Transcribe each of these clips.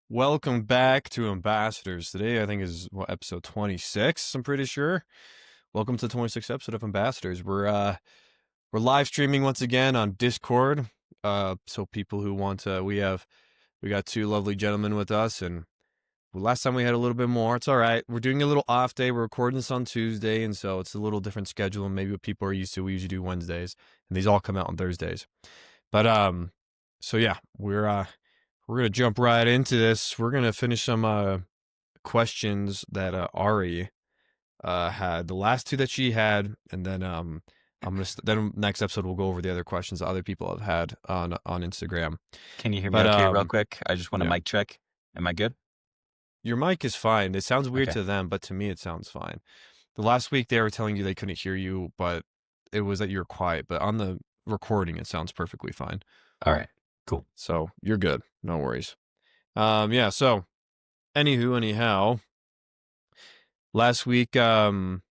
Welcome back to Ambassadors. Today, I think is episode 26. I'm pretty sure. Welcome to the 26th episode of Ambassadors. We're live streaming once again on Discord. So people who want to, we got two lovely gentlemen with us, and last time we had a little bit more. It's all right. We're doing a little off day. We're recording this on Tuesday, and so it's a little different schedule than maybe what people are used to. We usually do Wednesdays, and these all come out on Thursdays. But so yeah, we're gonna jump right into this. We're gonna finish some questions that Ari had, the last two that she had, and then then next episode we'll go over the other questions that other people have had on Instagram. Can you hear me okay real quick? I just want a mic check. Am I good? Your mic is fine. It sounds weird Okay. to them, but to me it sounds fine. The last week they were telling you they couldn't hear you, but it was that you were quiet. But on the recording, it sounds perfectly fine. All right. Cool. So you're good. No worries. Yeah. So, anyhow, last week, last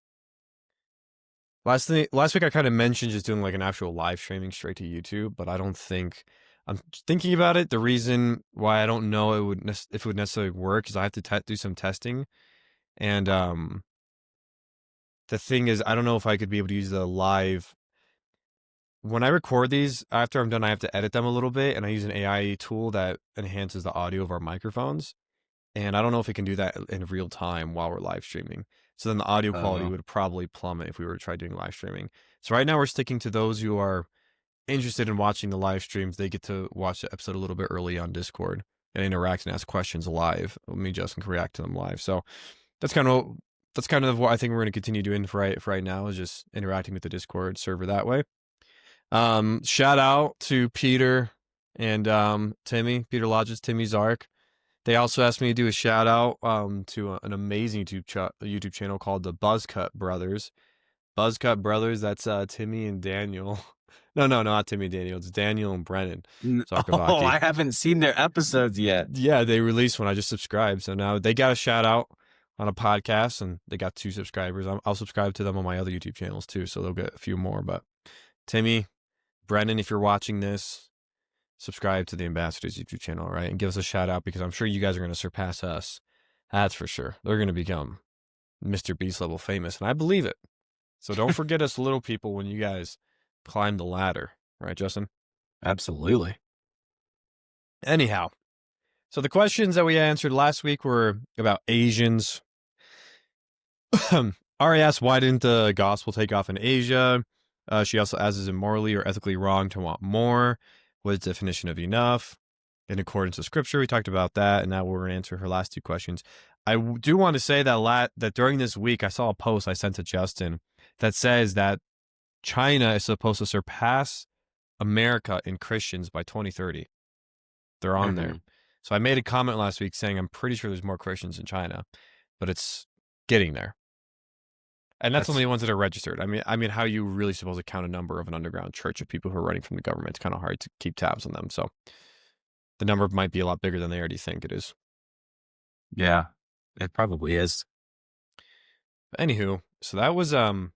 week I kind of mentioned just doing like an actual live streaming straight to YouTube, but I don't think I'm thinking about it. The reason why I don't know if it would necessarily work is I have to do some testing, and the thing is I don't know if I could be able to use the live. When I record these, after I'm done, I have to edit them a little bit, and I use an AI tool that enhances the audio of our microphones. And I don't know if it can do that in real time while we're live streaming. So then the audio quality would probably plummet if we were to try doing live streaming. So right now we're sticking to those who are interested in watching the live streams. They get to watch the episode a little bit early on Discord and interact and ask questions live. Me, Justin, can react to them live. So that's kind of what I think we're going to continue doing for right now, is just interacting with the Discord server that way. Shout out to Peter and Timmy, Peter Lodges, Timmy Zark. They also asked me to do a shout out to an amazing YouTube channel called the Buzzcut Brothers. Buzzcut Brothers, that's Timmy and Daniel. No, not Timmy and Daniel. It's Daniel and Brennan. Oh, I haven't seen their episodes yet. Yeah, they released one. I just subscribed. So now they got a shout out on a podcast, and they got 2 subscribers. I'll subscribe to them on my other YouTube channels too, so they'll get a few more. But Timmy, Brennan, if you're watching this, subscribe to the Ambassadors YouTube channel, right? And give us a shout out, because I'm sure you guys are going to surpass us. That's for sure. They're going to become Mr. Beast level famous, and I believe it. So don't forget us little people when you guys climb the ladder. Right, Justin? Absolutely. Anyhow, so the questions that we answered last week were about Asians. Ari asked, why didn't the gospel take off in Asia? She also asks, is it morally or ethically wrong to want more? What is the definition of enough? In accordance with scripture, we talked about that, and now we're going to answer her last 2 questions. I do want to say that during this week, I saw a post I sent to Justin that says that China is supposed to surpass America in Christians by 2030. They're on there. So I made a comment last week saying I'm pretty sure there's more Christians in China, but it's getting there. And that's only the ones that are registered. I mean, how are you really supposed to count a number of an underground church of people who are running from the government? It's kind of hard to keep tabs on them. So the number might be a lot bigger than they already think it is. Yeah, it probably is. But anywho, so that was a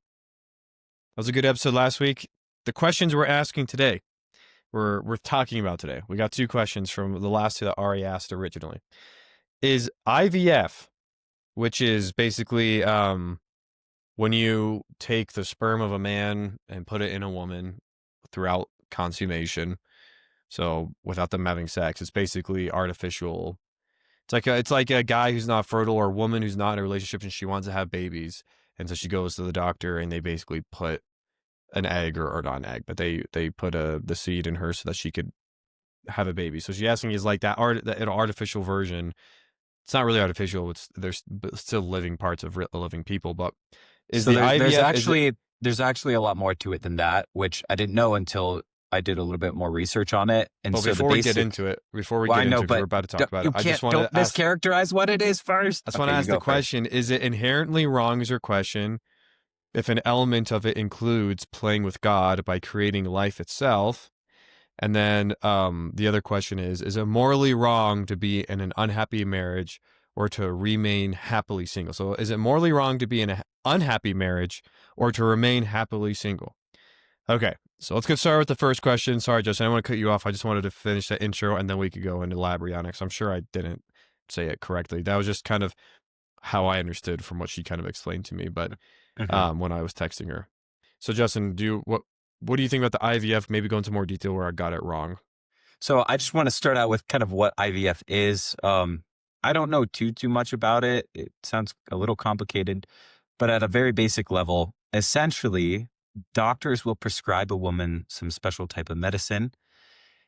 good episode last week. The questions we're asking today, we're talking about today. We got 2 questions from the last 2 that Ari asked originally. Is IVF, which is basically when you take the sperm of a man and put it in a woman throughout consummation, so without them having sex, it's basically artificial. It's like a guy who's not fertile, or a woman who's not in a relationship and she wants to have babies, and so she goes to the doctor and they basically put an egg, or not an egg, but they put the seed in her so that she could have a baby. So she's asking, is like that an artificial version? It's not really artificial. There's still living parts of living people, but is so the IVF, there's actually a lot more to it than that, which I didn't know until I did a little bit more research on it. And but so before we get into it, we're about to talk about it. I just want to mischaracterize what it is first. I just want to ask the question: is it inherently wrong? Is your question? If an element of it includes playing with God by creating life itself, and then the other question is it morally wrong to be in an unhappy marriage or to remain happily single? So is it morally wrong to be in an unhappy marriage or to remain happily single? Okay, so let's get started with the first question. Sorry, Justin, I don't want to cut you off. I just wanted to finish that intro, and then we could go into elaborate on it, because I'm sure I didn't say it correctly. That was just kind of how I understood from what she kind of explained to me, but Mhm. when I was texting her. So Justin, what do you think about the IVF? Maybe go into more detail where I got it wrong. So I just want to start out with kind of what IVF is. I don't know too much about it. It sounds a little complicated, but at a very basic level, essentially, doctors will prescribe a woman some special type of medicine.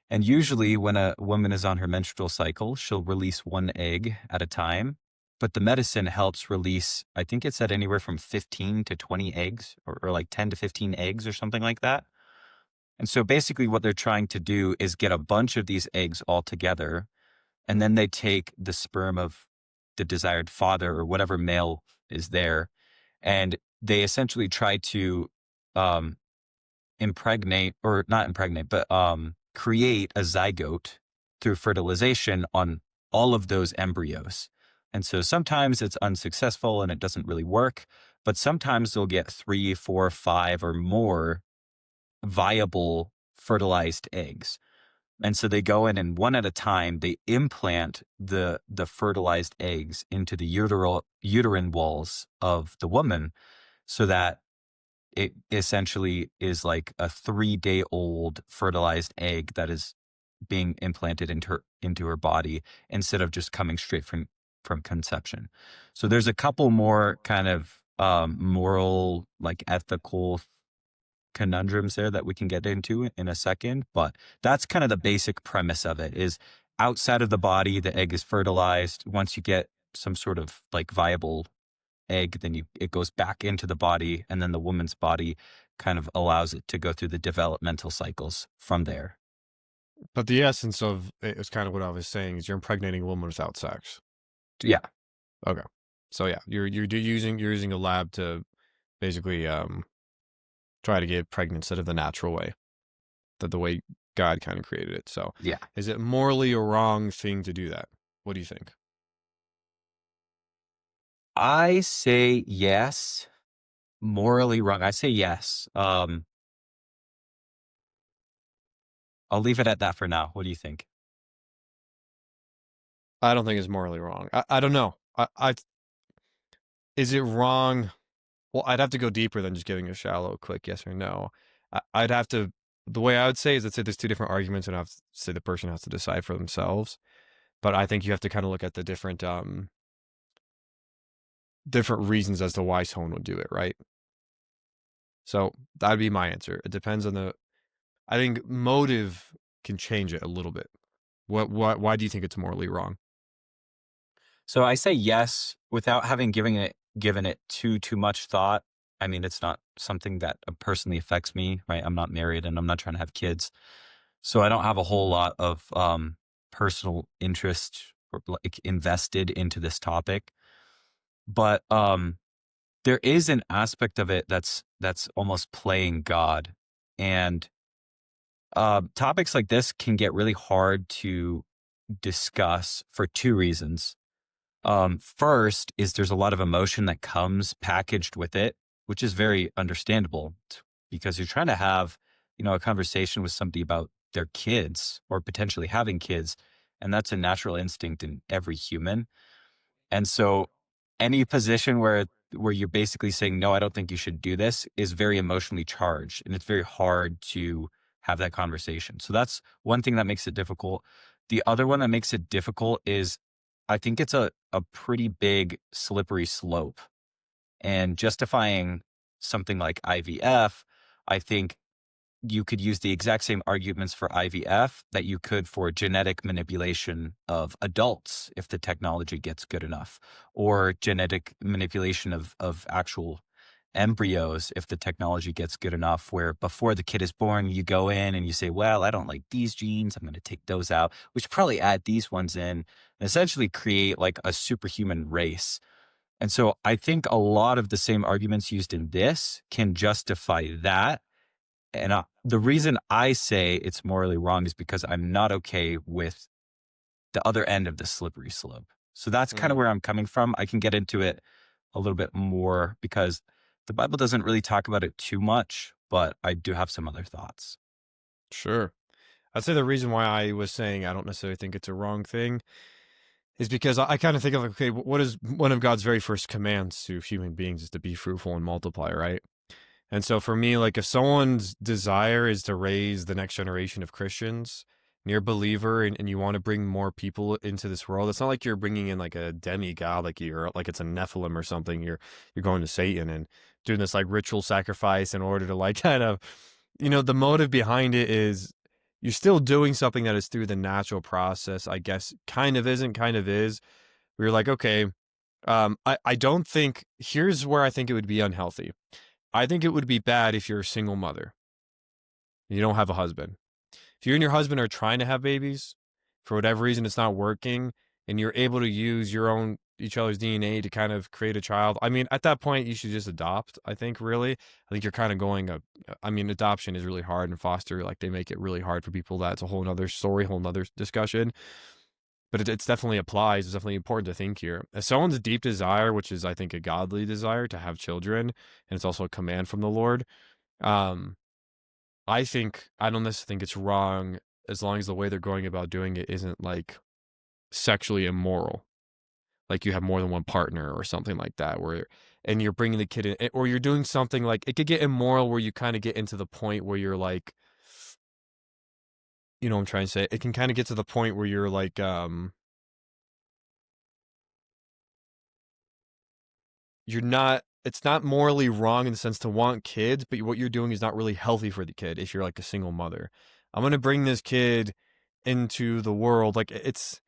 And usually, when a woman is on her menstrual cycle, she'll release one egg at a time. But the medicine helps release, I think it said anywhere from 15 to 20 eggs, or like 10 to 15 eggs, or something like that. And so basically, what they're trying to do is get a bunch of these eggs all together. And then they take the sperm of the desired father or whatever male is there. And they essentially try to um, impregnate, or not impregnate, but create a zygote through fertilization on all of those embryos. And so sometimes it's unsuccessful and it doesn't really work, but sometimes they'll get 3, 4, 5 or more viable fertilized eggs. And so they go in and one at a time, they implant the fertilized eggs into the uterine walls of the woman so that it essentially is like a 3-day old fertilized egg that is being implanted into her body instead of just coming straight from conception. So there's a couple more kind of moral, like ethical conundrums there that we can get into in a second, but that's kind of the basic premise of it is outside of the body, the egg is fertilized. Once you get some sort of like viable egg, then it goes back into the body, and then the woman's body kind of allows it to go through the developmental cycles from there. But the essence of it is kind of what I was saying is you're impregnating a woman without sex. Yeah. Okay. So yeah, you're using a lab to basically try to get pregnant instead of the natural way, the way God kind of created it. So Yeah. is it morally a wrong thing to do that? What do you think? I say yes. Morally wrong. I say yes. I'll leave it at that for now. What do you think? I don't think it's morally wrong. I don't know. Is it wrong? Well, I'd have to go deeper than just giving a shallow, quick yes or no. I'd have to. The way I would say is, let's say there's two different arguments, and I have to say the person has to decide for themselves. But I think you have to kind of look at the different reasons as to why someone would do it, right? So that'd be my answer. It depends on the. I think motive can change it a little bit. Why do you think it's morally wrong? So I say yes without having given it too much thought. I mean, it's not something that personally affects me, right? I'm not married and I'm not trying to have kids. So I don't have a whole lot of personal interest or like invested into this topic. But there is an aspect of it that's almost playing God. And topics like this can get really hard to discuss for two reasons. First is there's a lot of emotion that comes packaged with it, which is very understandable because you're trying to have, a conversation with somebody about their kids or potentially having kids. And that's a natural instinct in every human. And so any position where you're basically saying, no, I don't think you should do this is very emotionally charged. And it's very hard to have that conversation. So that's one thing that makes it difficult. The other one that makes it difficult is I think it's a pretty big slippery slope. And justifying something like IVF, I think you could use the exact same arguments for IVF that you could for genetic manipulation of adults if the technology gets good enough, or genetic manipulation of actual embryos if the technology gets good enough, where before the kid is born, you go in and you say, well, I don't like these genes. I'm going to take those out. We should probably add these ones in and essentially create like a superhuman race. And so I think a lot of the same arguments used in this can justify that. And the reason I say it's morally wrong is because I'm not okay with the other end of the slippery slope. So that's kind of Mm, where I'm coming from. I can get into it a little bit more because the Bible doesn't really talk about it too much, but I do have some other thoughts. sure. I'd say the reason why I was saying I don't necessarily think it's a wrong thing is because I kind of think of like, okay, what is one of God's very first commands to human beings is to be fruitful and multiply, right? And so for me, like if someone's desire is to raise the next generation of Christians, and you're a believer and you want to bring more people into this world, it's not like you're bringing in like a demigod, like you're like it's a Nephilim or something. You're going to Satan and doing this like ritual sacrifice in order to like kind of, the motive behind it is you're still doing something that is through the natural process, I guess, kind of isn't, kind of is. We're like, okay, I don't think, here's where I think it would be unhealthy. I think it would be bad if you're a single mother. You don't have a husband. If you and your husband are trying to have babies, for whatever reason it's not working, and you're able to use each other's DNA to kind of create a child. I mean, at that point, you should just adopt. I think really, I think you're kind of going. I mean, adoption is really hard, and foster like they make it really hard for people. That's a whole other story, whole other discussion. But it's definitely applies. It's definitely important to think here. As someone's deep desire, which is I think a godly desire to have children, and it's also a command from the Lord. Um, I don't necessarily think it's wrong as long as the way they're going about doing it isn't like sexually immoral. Like you have more than one partner or something like that, and you're bringing the kid in, or you're doing something like it could get immoral where you kind of get into the point where you're like, what I'm trying to say. It can kind of get to the point where you're like, it's not morally wrong in the sense to want kids, but what you're doing is not really healthy for the kid if you're like a single mother. I'm going to bring this kid into the world. Like it's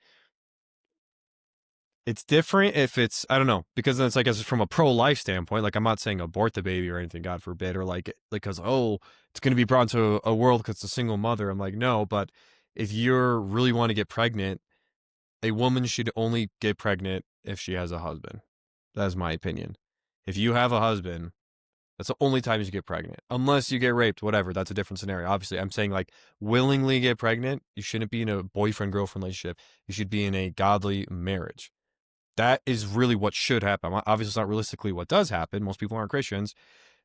different if it's, I don't know, because then it's like, as from a pro-life standpoint, like I'm not saying abort the baby or anything, God forbid, or like, cause, oh, it's going to be brought into a world because it's a single mother. I'm like, no, but if you're really want to get pregnant, a woman should only get pregnant if she has a husband. That's my opinion. If you have a husband, that's the only time you get pregnant. Unless you get raped, whatever. That's a different scenario. Obviously, I'm saying like willingly get pregnant. You shouldn't be in a boyfriend girlfriend relationship. You should be in a godly marriage. That is really what should happen. Obviously, it's not realistically what does happen. Most people aren't Christians.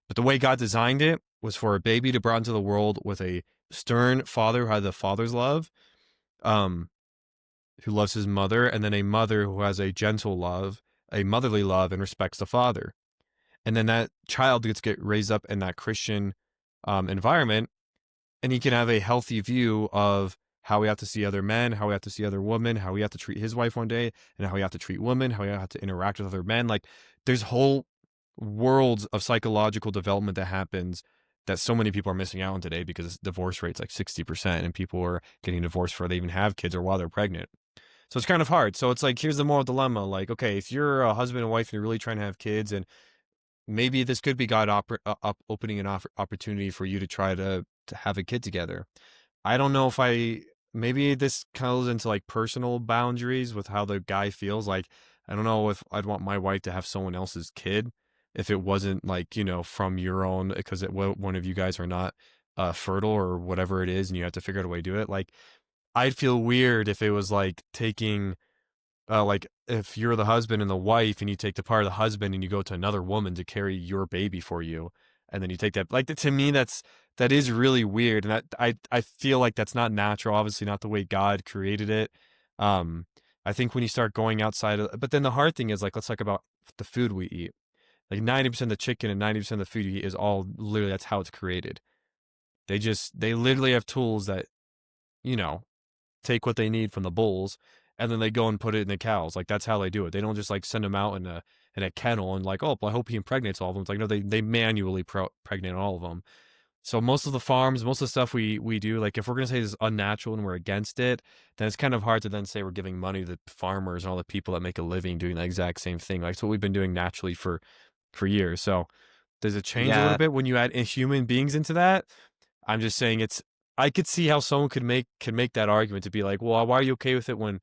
But the way God designed it was for a baby to be brought into the world with a stern father who had the father's love, um, who loves his mother, and then a mother who has a gentle love, a motherly love, and respects the father. And then that child gets get raised up in that Christian environment, and he can have a healthy view of how we have to see other men, how we have to see other women, how we have to treat his wife one day, and how we have to treat women, how we have to interact with other men. Like there's whole worlds of psychological development that happens that so many people are missing out on today because divorce rate's like 60% and people are getting divorced before they even have kids or while they're pregnant. So it's kind of hard. So it's like, here's the moral dilemma. Like, okay, if you're a husband and wife and you're really trying to have kids, and maybe this could be God opening an opportunity for you to try to have a kid together. I don't know if maybe this goes into like personal boundaries with how the guy feels. Like, I don't know if I'd want my wife to have someone else's kid if it wasn't like, from your own, because one of you guys are not fertile or whatever it is, and you have to figure out a way to do it. Like, I'd feel weird if it was like taking like if you're the husband and the wife and you take the part of the husband and you go to another woman to carry your baby for you, and then you take that, like, to me that is really weird, and that I feel like that's not natural, obviously not the way God created it. um I think when you start going outside of, but then the hard thing is, like, let's talk about the food we eat. Like 90% of the chicken and 90% of the food you eat is all literally, that's how it's created. They literally have tools that, you know take what they need from the bulls, and then they go and put it in the cows. Like that's how they do it. They don't just like send them out in a kennel and like, oh, well, I hope he impregnates all of them. It's like, no, they manually pregnate all of them. So most of the farms, most of the stuff we do, like if we're gonna say this is unnatural and we're against it, then it's kind of hard to then say we're giving money to the farmers and all the people that make a living doing the exact same thing. Like it's what we've been doing naturally for years. So does it change a little Yeah, bit when you add human beings into that? I'm just saying I could see how someone could make that argument to be like, well, why are you okay with it when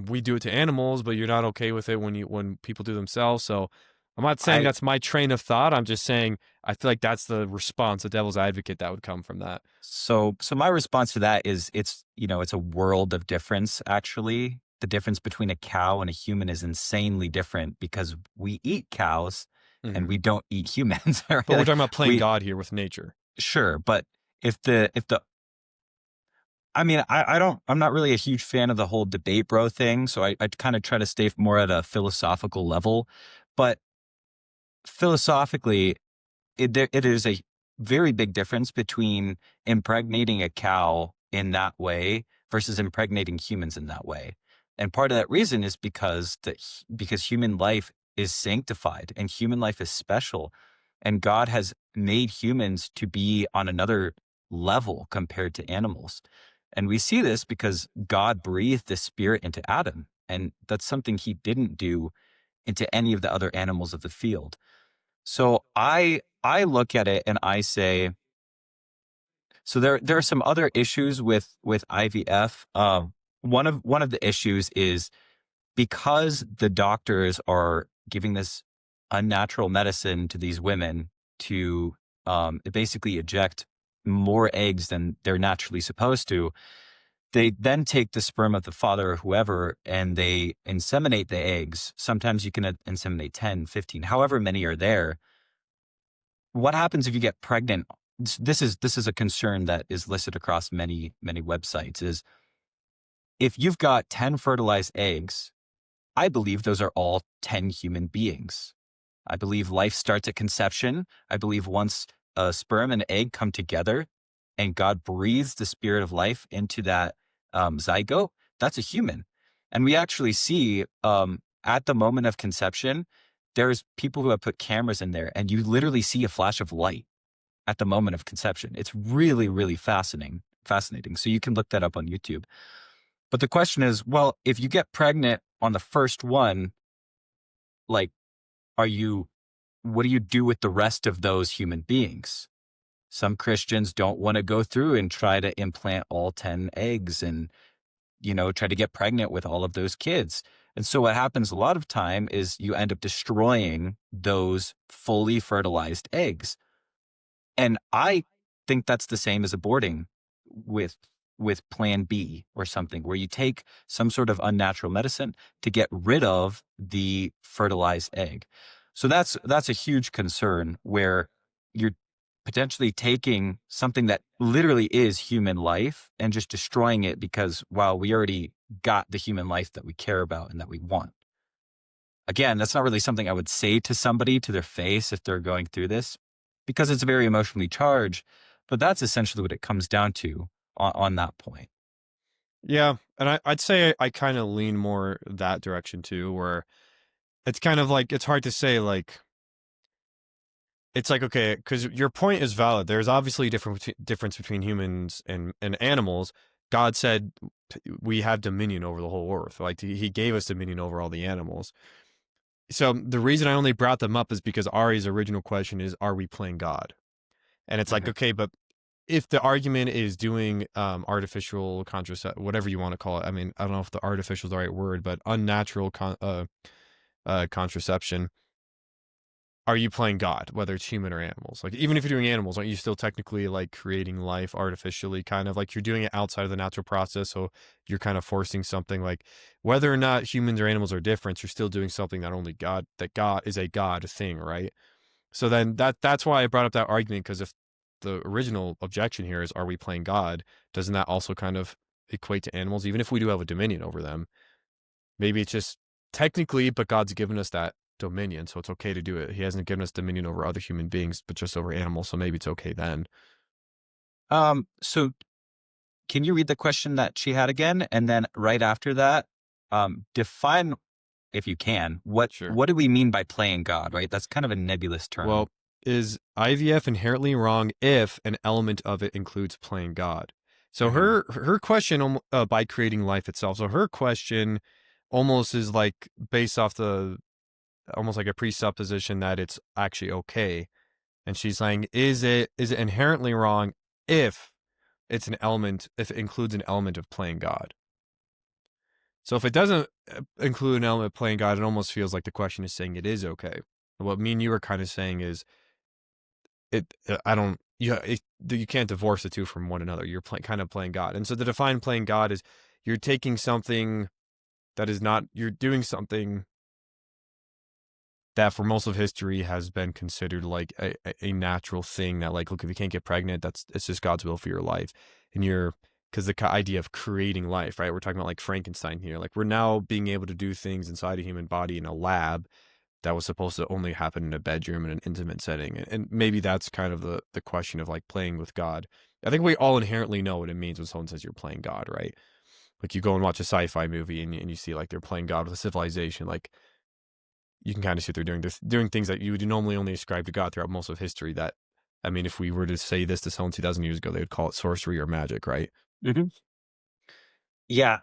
we do it to animals, but you're not okay with it when people do themselves? So I'm not saying I that's my train of thought. I'm just saying I feel like that's the response, the devil's advocate that would come from that. so my response to that is it's a world of difference actually. The difference between a cow and a human is insanely different because we eat cows and Hmm. we don't eat humans, right? But we're Like talking about playing we God here with nature. sure, but if the I mean, I'm not really a huge fan of the whole debate bro thing. So I kind of try to stay more at a philosophical level. But philosophically, it is a very big difference between impregnating a cow in that way versus impregnating humans in that way. And part of that reason is because human life is sanctified and human life is special. And God has made humans to be on another level compared to animals. And we see this because God breathed the spirit into Adam. And that's something he didn't do into any of the other animals of the field. So I look at it and I say, so there are some other issues with IVF. One of the issues is because the doctors are giving this unnatural medicine to these women to basically eject more eggs than they're naturally supposed to. They then take the sperm of the father or whoever and they inseminate the eggs. Sometimes you can inseminate 10, 15, however many are there. What happens if you get pregnant? This is a concern that is listed across many websites. Is if you've got 10 fertilized eggs, I believe those are all 10 human beings. I believe life starts at conception. I believe once a sperm and egg come together, and God breathes the spirit of life into that zygote, that's a human. And we actually see at the moment of conception, there's people who have put cameras in there, and you literally see a flash of light at the moment of conception. It's really, really fascinating. Fascinating. So you can look that up on YouTube. But the question is, well, if you get pregnant on the first one, like, what do you do with the rest of those human beings? Some Christians don't want to go through and try to implant all 10 eggs and, try to get pregnant with all of those kids. And so what happens a lot of time is you end up destroying those fully fertilized eggs. And I think that's the same as aborting with plan B or something, where you take some sort of unnatural medicine to get rid of the fertilized egg. So that's a huge concern where you're potentially taking something that literally is human life and just destroying it because, well, we already got the human life that we care about and that we want. Again, that's not really something I would say to somebody to their face if they're going through this because it's very emotionally charged. But that's essentially what it comes down to on that point. Yeah, and I'd say I kind of lean more that direction too, where it's kind of like it's hard to say like it's like okay, because your point is valid. There's obviously a difference between humans and animals. God said we have dominion over the whole earth. Like he gave us dominion over all the animals. So the reason I only brought them up is because Ari's original question is, are we playing God? And it's like, Mhm. okay, but if the argument is doing artificial contraception, whatever you want to call it, I mean, I don't know if the artificial is the right word, but unnatural contraception, are you playing God, whether it's human or animals? Like, even if you're doing animals, aren't you still technically like creating life artificially, kind of like you're doing it outside of the natural process? So you're kind of forcing something like whether or not humans or animals are different, you're still doing something that God is a God thing, right? So then that's why I brought up that argument, because if the original objection here is, are we playing God? Doesn't that also kind of equate to animals, even if we do have a dominion over them? Maybe it's just technically, but God's given us that dominion, so it's okay to do it. He hasn't given us dominion over other human beings, but just over animals, so maybe it's okay then. So can you read the question that she had again? And then right after that, define, if you can, Sure. what do we mean by playing God, right? That's kind of a nebulous term. Well, is IVF inherently wrong if an element of it includes playing God? So Hmm. her question by creating life itself. So her question almost is like based off the almost like a presupposition that it's actually okay. And she's saying, is it inherently wrong if if it includes an element of playing God? So if it doesn't include an element of playing God, it almost feels like the question is saying it is okay. What me and you were kind of saying is I don't you can't divorce the two from one another. You're kind of playing God. And so the define playing God is you're taking something that is not you're doing something that for most of history has been considered like a natural thing that like look, if you can't get pregnant, it's just God's will for your life. And you're because the idea of creating life, right? We're talking about like Frankenstein here. Like we're now being able to do things inside a human body in a lab that was supposed to only happen in a bedroom in an intimate setting. And maybe that's kind of the question of like playing with God. I think we all inherently know what it means when someone says you're playing God, right? Like you go and watch a sci-fi movie and you see like they're playing God with a civilization. Like you can kind of see what they're doing. They're doing things that you would normally only ascribe to God throughout most of history. That, I mean, if we were to say this to someone 2,000 years ago, they would call it sorcery or magic, right? Hmm. Yeah.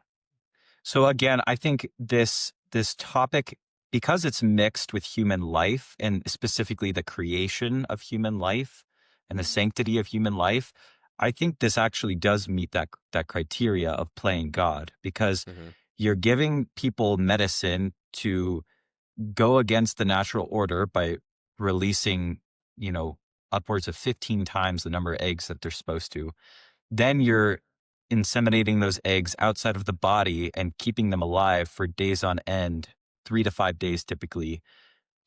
So again, I think this topic, because it's mixed with human life and specifically the creation of human life and the sanctity of human life, I think this actually does meet that criteria of playing God, because Mm-hmm. you're giving people medicine to go against the natural order by releasing, you know, upwards of 15 times the number of eggs that they're supposed to. Then you're inseminating those eggs outside of the body and keeping them alive for days on end, 3 to 5 days typically,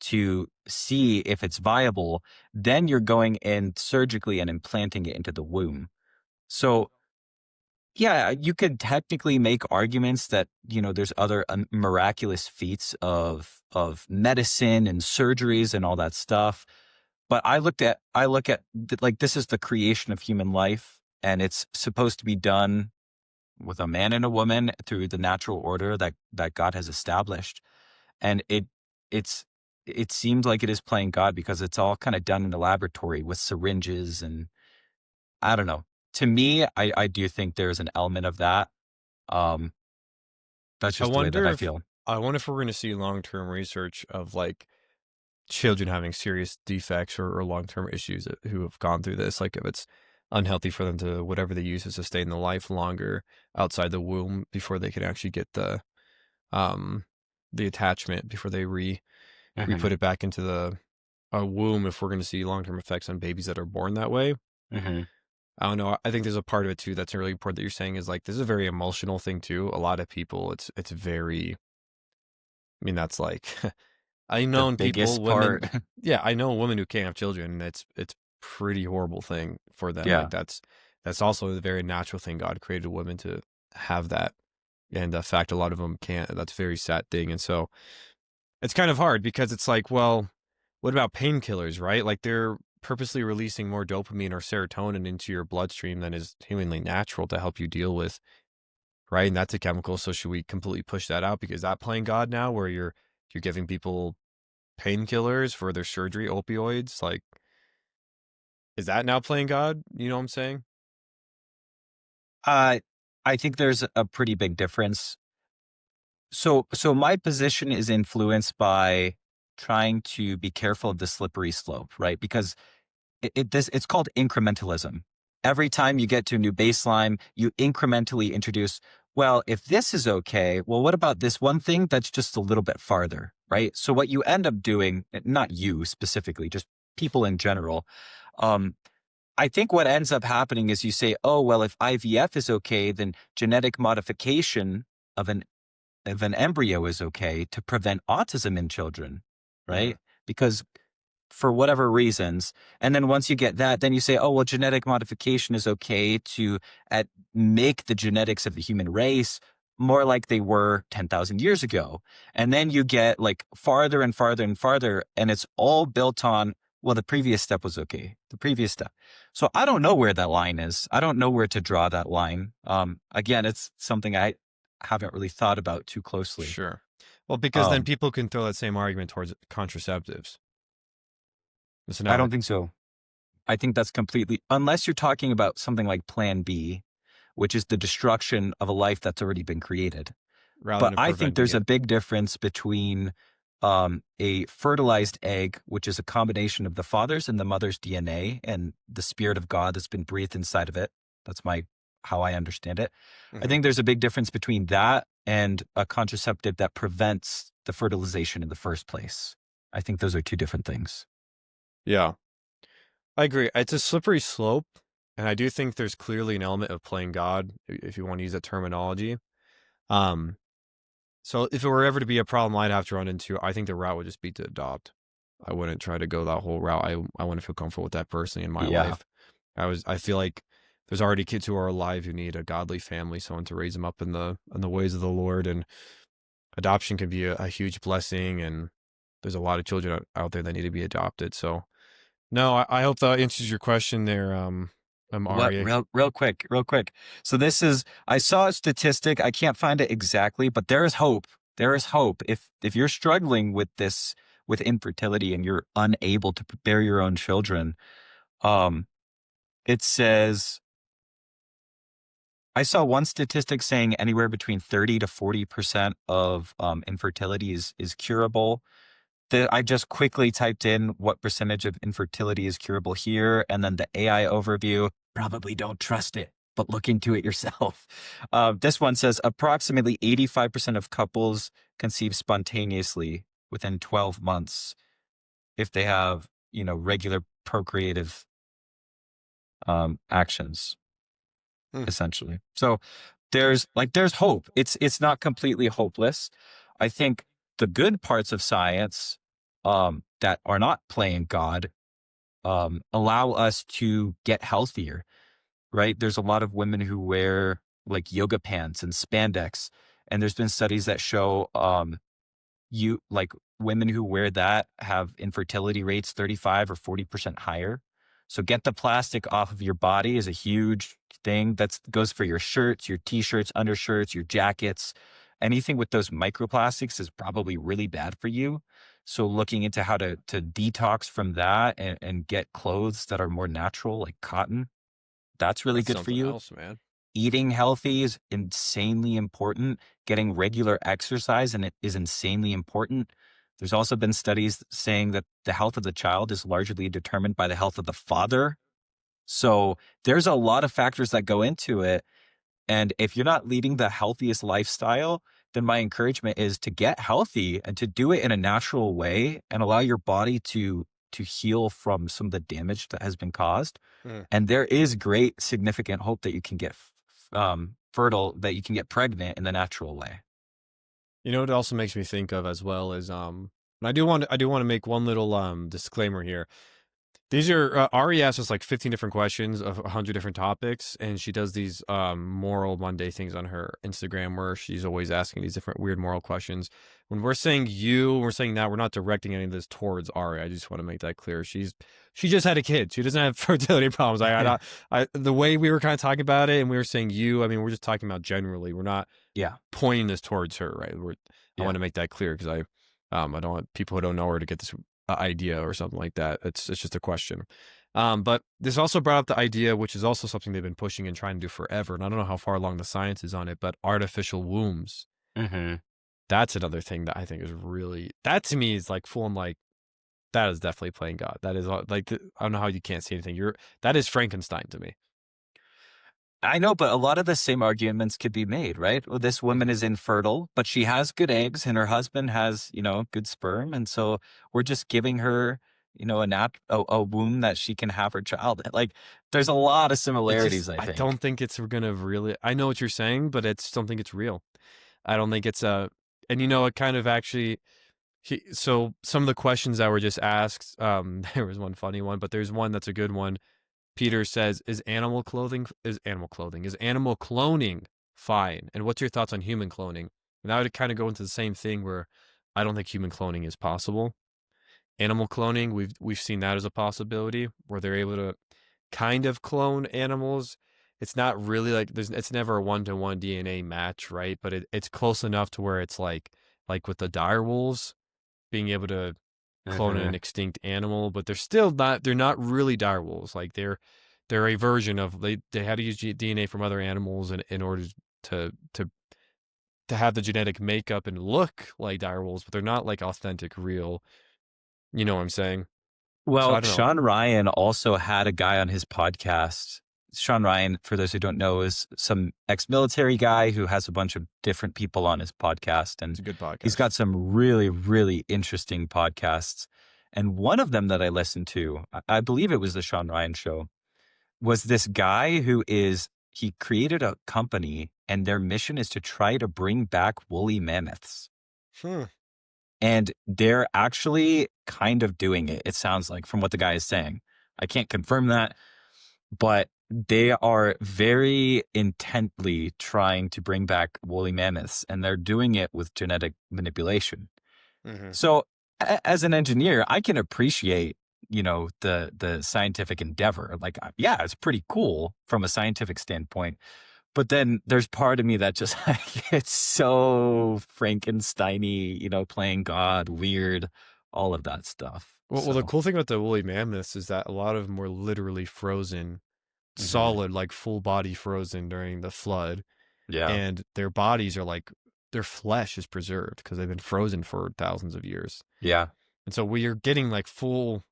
to see if it's viable. Then you're going in surgically and implanting it into the womb. So, yeah, you could technically make arguments that, there's other miraculous feats of medicine and surgeries and all that stuff. But I look at like, this is the creation of human life, and it's supposed to be done with a man and a woman through the natural order that God has established. And it's it seems like it is playing God, because it's all kind of done in the laboratory with syringes, and I don't know. To me, I do think there's an element of that. Um, that's I just the way that wonder I if feel. I wonder if we're going to see long-term research of like children having serious defects or long-term issues who have gone through this. Like if it's unhealthy for them to whatever they use to sustain the life longer outside the womb before they can actually get um the attachment before they Hmm. re-put it back into the womb. If we're going to see long-term effects on babies that are born that way, Hmm. I don't know. I think there's a part of it too that's really important that you're saying is like this is a very emotional thing too. A lot of people, it's very. I mean, that's like I The known people, biggest part. women. Yeah, I know women who can't have children. And it's pretty horrible thing for them. Like Yeah. that's also a very natural thing. God created women to have that, and the fact a lot of them can't. That's a very sad thing. And so it's kind of hard because it's like, well, what about painkillers, right? Like they're purposely releasing more dopamine or serotonin into your bloodstream than is humanly natural to help you deal with, right? And that's a chemical. So should we completely push that out because that playing God now, where you're giving people painkillers for their surgery, opioids? Like, is that now playing God? You know what I'm saying? uh, I think there's a pretty big difference. So my position is influenced by trying to be careful of the slippery slope, right? Because it's called incrementalism. Every time you get to a new baseline, you incrementally introduce, well, if this is okay, well, what about this one thing that's just a little bit farther, right? So what you end up doing, not you specifically, just people in general, um, I think what ends up happening is you say, oh, well, if IVF is okay, then genetic modification of an embryo is okay to prevent autism in children, Hmm. right? Because for whatever reasons. And then once you get that, then you say, oh, well, genetic modification is okay to make the genetics of the human race more like they were 10,000 years ago. And then you get like farther and farther and farther, and it's all built on, well, the previous step was okay, the previous step. So I don't know where that line is. I don't know where to draw that line. Again, it's something I haven't really thought about too closely. Sure. Well, because then Um, people can throw that same argument towards contraceptives. So I now, don't think so. I think that's completely, unless you're talking about something like Plan B, which is the destruction of a life that's already been created. rather But than I think preventing there's a it. big difference between a fertilized egg, which is a combination of the father's and the mother's DNA and the spirit of God that's been breathed inside of it. That's how I understand it. I Hmm. think there's a big difference between that and a contraceptive that prevents the fertilization in the first place. I think those are two different things. Yeah, I agree. It's a slippery slope, and I do think there's clearly an element of playing God, if you want to use that terminology. Um, so if it were ever to be a problem I'd have to run into, I think the route would just be to adopt. I wouldn't try to go that whole route. I want to feel comfortable with that personally in my Yeah. life. I feel like there's already kids who are alive who need a godly family, someone to raise them up in the ways of the Lord, and adoption can be a huge blessing. And there's a lot of children out there that need to be adopted. So no, I hope that answers your question there, What Ari. real quick. So this is I saw a statistic. I can't find it exactly, but there is hope. There is hope. If you're struggling with this with infertility and you're unable to bear your own children, um, it says I saw one statistic saying anywhere between 30 to 40% of infertility is curable. I just quickly typed in what percentage of infertility is curable here, and then the AI overview. Probably don't trust it, but look into it yourself. This one says approximately 85% of couples conceive spontaneously within 12 months if they have, regular procreative actions, Hmm. essentially. So there's hope. It's not completely hopeless. I think the good parts of science that are not playing God allow us to get healthier, right? There's a lot of women who wear like yoga pants and spandex, and there's been studies that show you like women who wear that have infertility rates 35 or 40% higher. So get the plastic off of your body is a huge thing. That goes for your shirts, your t-shirts, undershirts, your jackets. Anything with those microplastics is probably really bad for you. So looking into how to detox from that and get clothes that are more natural, like cotton, that's really That's good for something you. else, man. Eating healthy is insanely important. Getting regular exercise and it is insanely important. There's also been studies saying that the health of the child is largely determined by the health of the father. So there's a lot of factors that go into it. And if you're not leading the healthiest lifestyle, then my encouragement is to get healthy and to do it in a natural way and allow your body to heal from some of the damage that has been caused. Hmm. And there is great significant hope that you can get fertile, that you can get pregnant in the natural way. You know what it also makes me think of as well is and I do want to make one little disclaimer here. These are Ari asks us like 15 different questions of 100 different topics, and she does these moral Monday things on her Instagram where she's always asking these different weird moral questions. When we're saying we're saying that we're not directing any of this towards Ari. I just want to make that clear. She just had a kid. She doesn't have fertility problems. The way we were kind of talking about it, and we were saying you. I mean, we're just talking about generally. We're not Yeah. pointing this towards her, right? I Yeah. want to make that clear because I don't want people who don't know her to get this idea or something like that. It's just a question. But this also brought up the idea, which is also something they've been pushing and trying to do forever. And I don't know how far along the science is on it, but artificial wombs. Hmm. That's another thing that I think is really, that to me is like full and like, that is definitely playing God. That is like, I don't know how you can't see anything. That is Frankenstein to me. I know, but a lot of the same arguments could be made, right? Well, this woman Mhm. is infertile, but she has good eggs and her husband has, good sperm. And so we're just giving her, a womb that she can have her child. Like there's a lot of It's just, similarities, I I think. don't think it's gonna really, I know what you're saying, but I just don't think it's real. I don't think it's and it kind of actually, so some of the questions that were just asked, there was one funny one, but there's one that's a good one. Peter says, is animal cloning fine? And what's your thoughts on human cloning? And that would kind of go into the same thing where I don't think human cloning is possible. Animal cloning, we've seen that as a possibility where they're able to kind of clone animals. It's not really like it's never a one-to-one DNA match, right? But it's close enough to where it's like with the dire wolves being able to clone an Hmm. extinct animal, but they're not really dire wolves. Like they're a version of they had to use DNA from other animals in order to to to have the genetic makeup and look like dire wolves, but they're not like authentic, real. You know what I'm saying? So Well, I don't know. Sean Ryan also had a guy on his podcast. Sean Ryan, for those who don't know, is some ex-military guy who has a bunch of different people on his podcast. It's And a good he's podcast. got some really, really interesting podcasts. And one of them that I listened to, I believe it was the Sean Ryan show, was this guy he created a company and their mission is to try to bring back woolly mammoths. Hmm. And they're actually kind of doing it, it sounds like, from what the guy is saying. I can't confirm that, but they are very intently trying to bring back woolly mammoths, and they're doing it with genetic manipulation. Hmm. So, as an engineer, I can appreciate, the scientific endeavor. Like, yeah, it's pretty cool from a scientific standpoint. But then there's part of me that just like it's so Frankensteiny, playing God, weird, all of that stuff. Well, the So, cool thing about the woolly mammoths is that a lot of them were literally frozen, mhm. solid, like full body frozen during the flood, Yeah, and their bodies are like their flesh is preserved because they've been frozen for thousands of years. yeah, And so we are getting like full,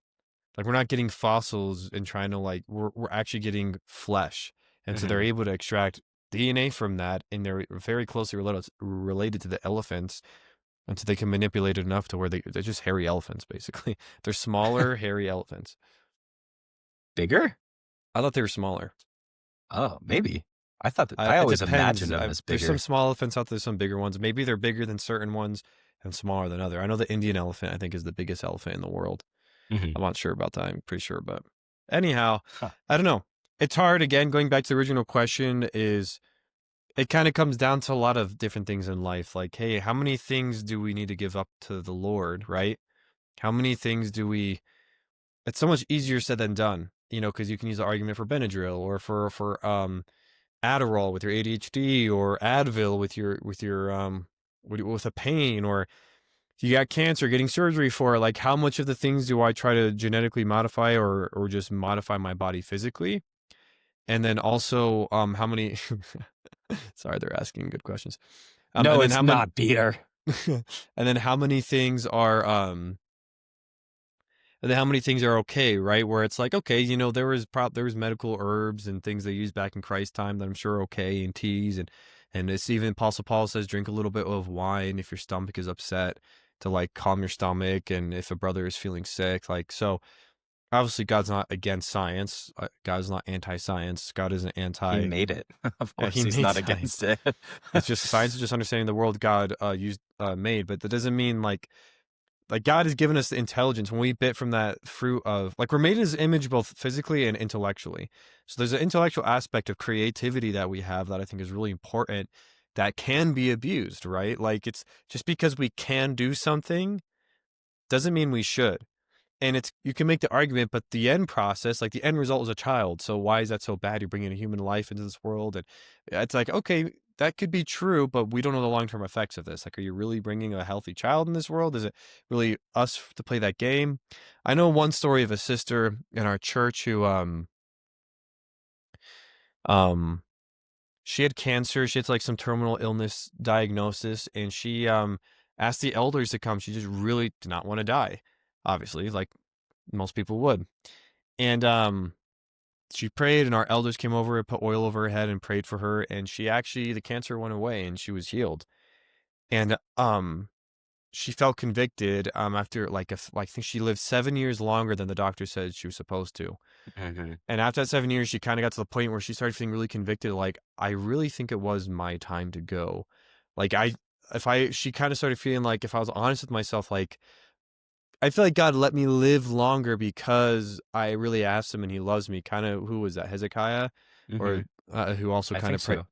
like we're not getting fossils and trying to like we're actually getting flesh, and so they're hmm able to extract DNA from that, and they're very closely related to the elephants, and so they can manipulate it enough to where they're just hairy elephants basically. They're smaller, hairy elephants. bigger. I thought they were smaller. Oh, maybe. I thought that I It always depends. imagined them as There's some bigger. small elephants out there, some bigger ones. Maybe they're bigger than certain ones and smaller than other. I know the Indian elephant, I think, is the biggest elephant in the world. Hmm I'm not sure about that. I'm pretty sure, but anyhow, Huh. I don't know. It's hard. Again, going back to the original question, is it kind of comes down to a lot of different things in life. Like, hey, how many things do we need to give up to the Lord, right? How many things do we? It's so much easier said than done, because you can use the argument for Benadryl or for Adderall with your ADHD or Advil with a pain, or you got cancer getting surgery for it. Like, how much of the things do I try to genetically modify or just modify my body physically? And then also how many sorry, they're asking good questions. No, And then it's how many not, Peter. and then how many things are and then how many things are okay, right? Where it's like, okay, there was medical herbs and things they used back in Christ's time that I'm sure are okay, and teas, and it's even Apostle Paul says drink a little bit of wine if your stomach is upset to like calm your stomach, and if a brother is feeling sick, like so. Obviously, God's not against science. God's not anti-science. God isn't He anti. made it. Of Yeah, course, he he's made not science. against it. It's just science is just understanding the world God made, but that doesn't mean like God has given us the intelligence when we bit from that fruit of like we're made in his image both physically and intellectually. So there's an intellectual aspect of creativity that we have that I think is really important that can be abused, right? Like it's just because we can do something doesn't mean we should. And it's you can make the argument, but the end process, like the end result is a child. So why is that so bad? You're bringing a human life into this world, and it's like okay, that could be true, but we don't know the long term effects of this. Like, are you really bringing a healthy child in this world? Is it really us to play that game? I know one story of a sister in our church who um she had cancer. She had like some terminal illness diagnosis, and she asked the elders to come. She just really did not want to die, obviously, like most people would. And she prayed, and our elders came over and put oil over her head and prayed for her, and the cancer went away and she was healed. And she felt convicted after like I think she lived 7 years longer than the doctor said she was supposed to. Mhm. And after that 7 years, she kind of got to the point where she started feeling really convicted. Like, I really think it was my time to go. Like, she kind of started feeling like if I was honest with myself, like I feel like God let me live longer because I really asked him and he loves me. Kind of, who was that? Hezekiah, or Mhm. who also I kind think of so.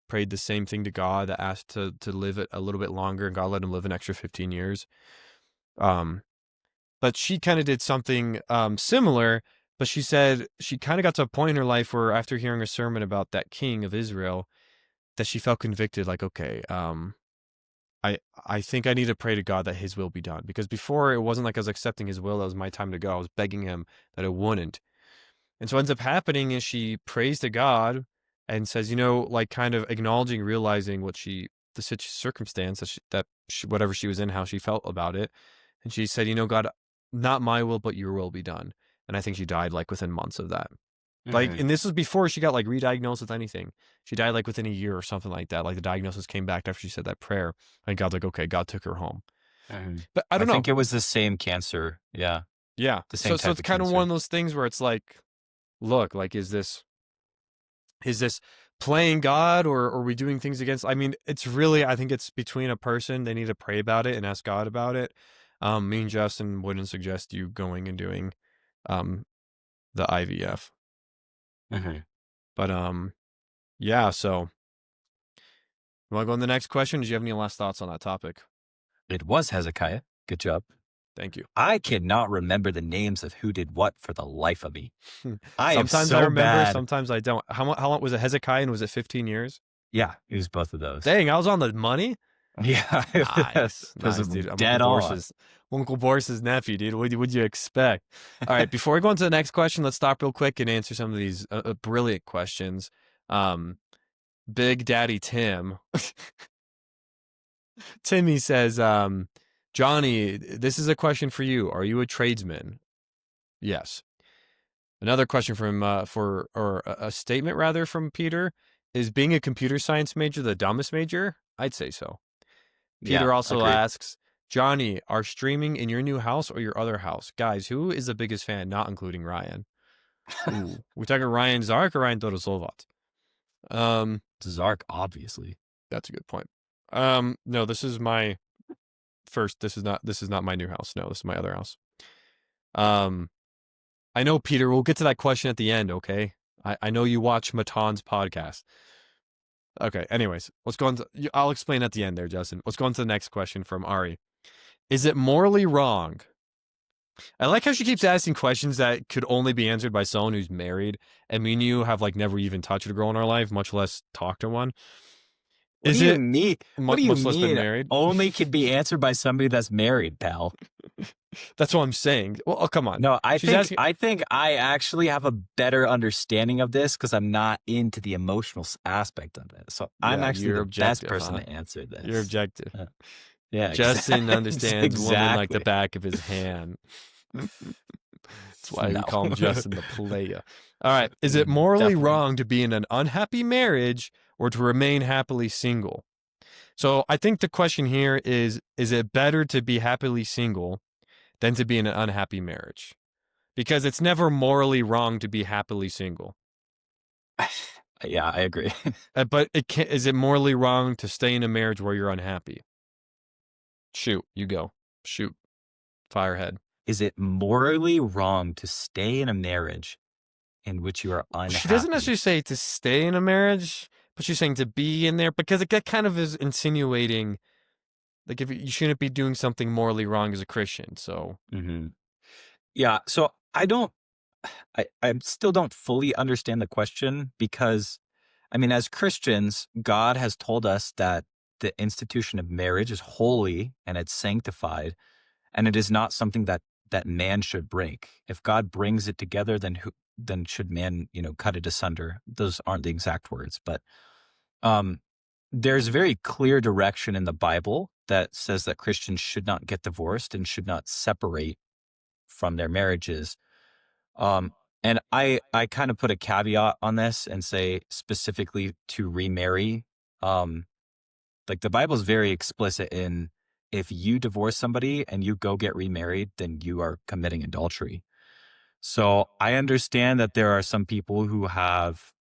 prayed the same thing to God, that asked to live it a little bit longer, and God let him live an extra 15 years. Um, but she kind of did something similar. But she said she kind of got to a point in her life where, after hearing a sermon about that king of Israel, that she felt convicted. Like, okay, I think I need to pray to God that his will be done. Because before, it wasn't like I was accepting his will, it was my time to go. I was begging him that it wouldn't. And so what ends up happening is she prays to God and says, like kind of acknowledging, realizing the circumstance whatever she was in, how she felt about it. And she said, God, not my will, but your will be done. And I think she died like within months of that. Like, Mhm. and this was before she got like re-diagnosed with anything. She died like within a year or something like that. Like the diagnosis came back after she said that prayer, and God's like, okay, God took her home. Mhm. But I I don't know. think it was the same cancer. Yeah, Yeah. the So same so type it's of kind of one cancer. of those things where it's like, look, like is this playing God, or are we doing things against? I mean, it's really, I think it's between a person. They need to pray about it and ask God about it. Me and Justin wouldn't suggest you going and doing um the IVF. Mhm. But yeah. So, you want to go on the next question? Do you have any last thoughts on that topic? It was Hezekiah. Good job. Thank you. I cannot remember the names of who did what for the life of me. I am Sometimes I so remember, bad. sometimes I don't. How long was it? Hezekiah, and was it 15 years? Yeah, it was both of those. Dang, I was on the money. Yeah, it Nice, was nice, dude. I'm dead on. Uncle Boris's nephew, dude. What'd you expect? All right, before we go into the next question, let's stop real quick and answer some of these brilliant questions. Big Daddy Tim, Timmy says, Johnny, this is a question for you. Are you a tradesman? Yes. Another question from or a statement rather from Peter is being a computer science major the dumbest major? I'd say so. Yeah, Peter also agreed. asks, Johnny, are streaming in your new house or your other house? Guys, who is the biggest fan, not including Ryan? Ooh, we talking Ryan Zark or Ryan Dodosovat? Zark, obviously. That's a good point. No, this is my first. This is not my new house. No, this is my other house. I know, Peter, we'll get to that question at the end, okay? I know you watch Maton's podcast. Okay, anyways, let's go on to, I'll explain at the end there, Justin. Let's go on to the next question from Ari. Is it morally wrong? I like how she keeps asking questions that could only be answered by someone who's married, and me and you have like never even touched a girl in our life, much less talked to one. What do Is you it mean? What do you much less been mean? married? Only can be answered by somebody that's married, pal. That's what I'm saying. Well, oh, come on. No, She's asking. I think I actually have a better understanding of this because I'm not into the emotional aspect of it. So I'm Yeah, actually you're the best objective, person huh? to answer You're this. objective. Yeah, Justin understands women like the exactly. back of his hand. That's why we No. call him Justin the playa. All right. Is it morally Definitely not. wrong to be in an unhappy marriage or to remain happily single? So I think the question here is it better to be happily single than to be in an unhappy marriage? Because it's never morally wrong to be happily single. Yeah, I agree. But is it morally wrong to stay in a marriage where you're unhappy? Shoot, you go. Shoot. Firehead. Is it morally wrong to stay in a marriage in which you are She doesn't unhappy? necessarily say to stay in a marriage, but she's saying to be in there because it kind of is insinuating like if you shouldn't be doing something morally wrong as a Christian. So Mm-hmm. Yeah, so I still don't fully understand the question because, I mean, as Christians, God has told us that the institution of marriage is holy and it's sanctified, and it is not something that man should break. If God brings it together, then should man, cut it asunder? Those aren't the exact words, but um, there's very clear direction in the Bible that says that Christians should not get divorced and should not separate from their marriages. And I kind of put a caveat on this and say specifically to remarry. Um, like the Bible's very explicit in if you divorce somebody and you go get remarried, then you are committing adultery. So I understand that there are some people who have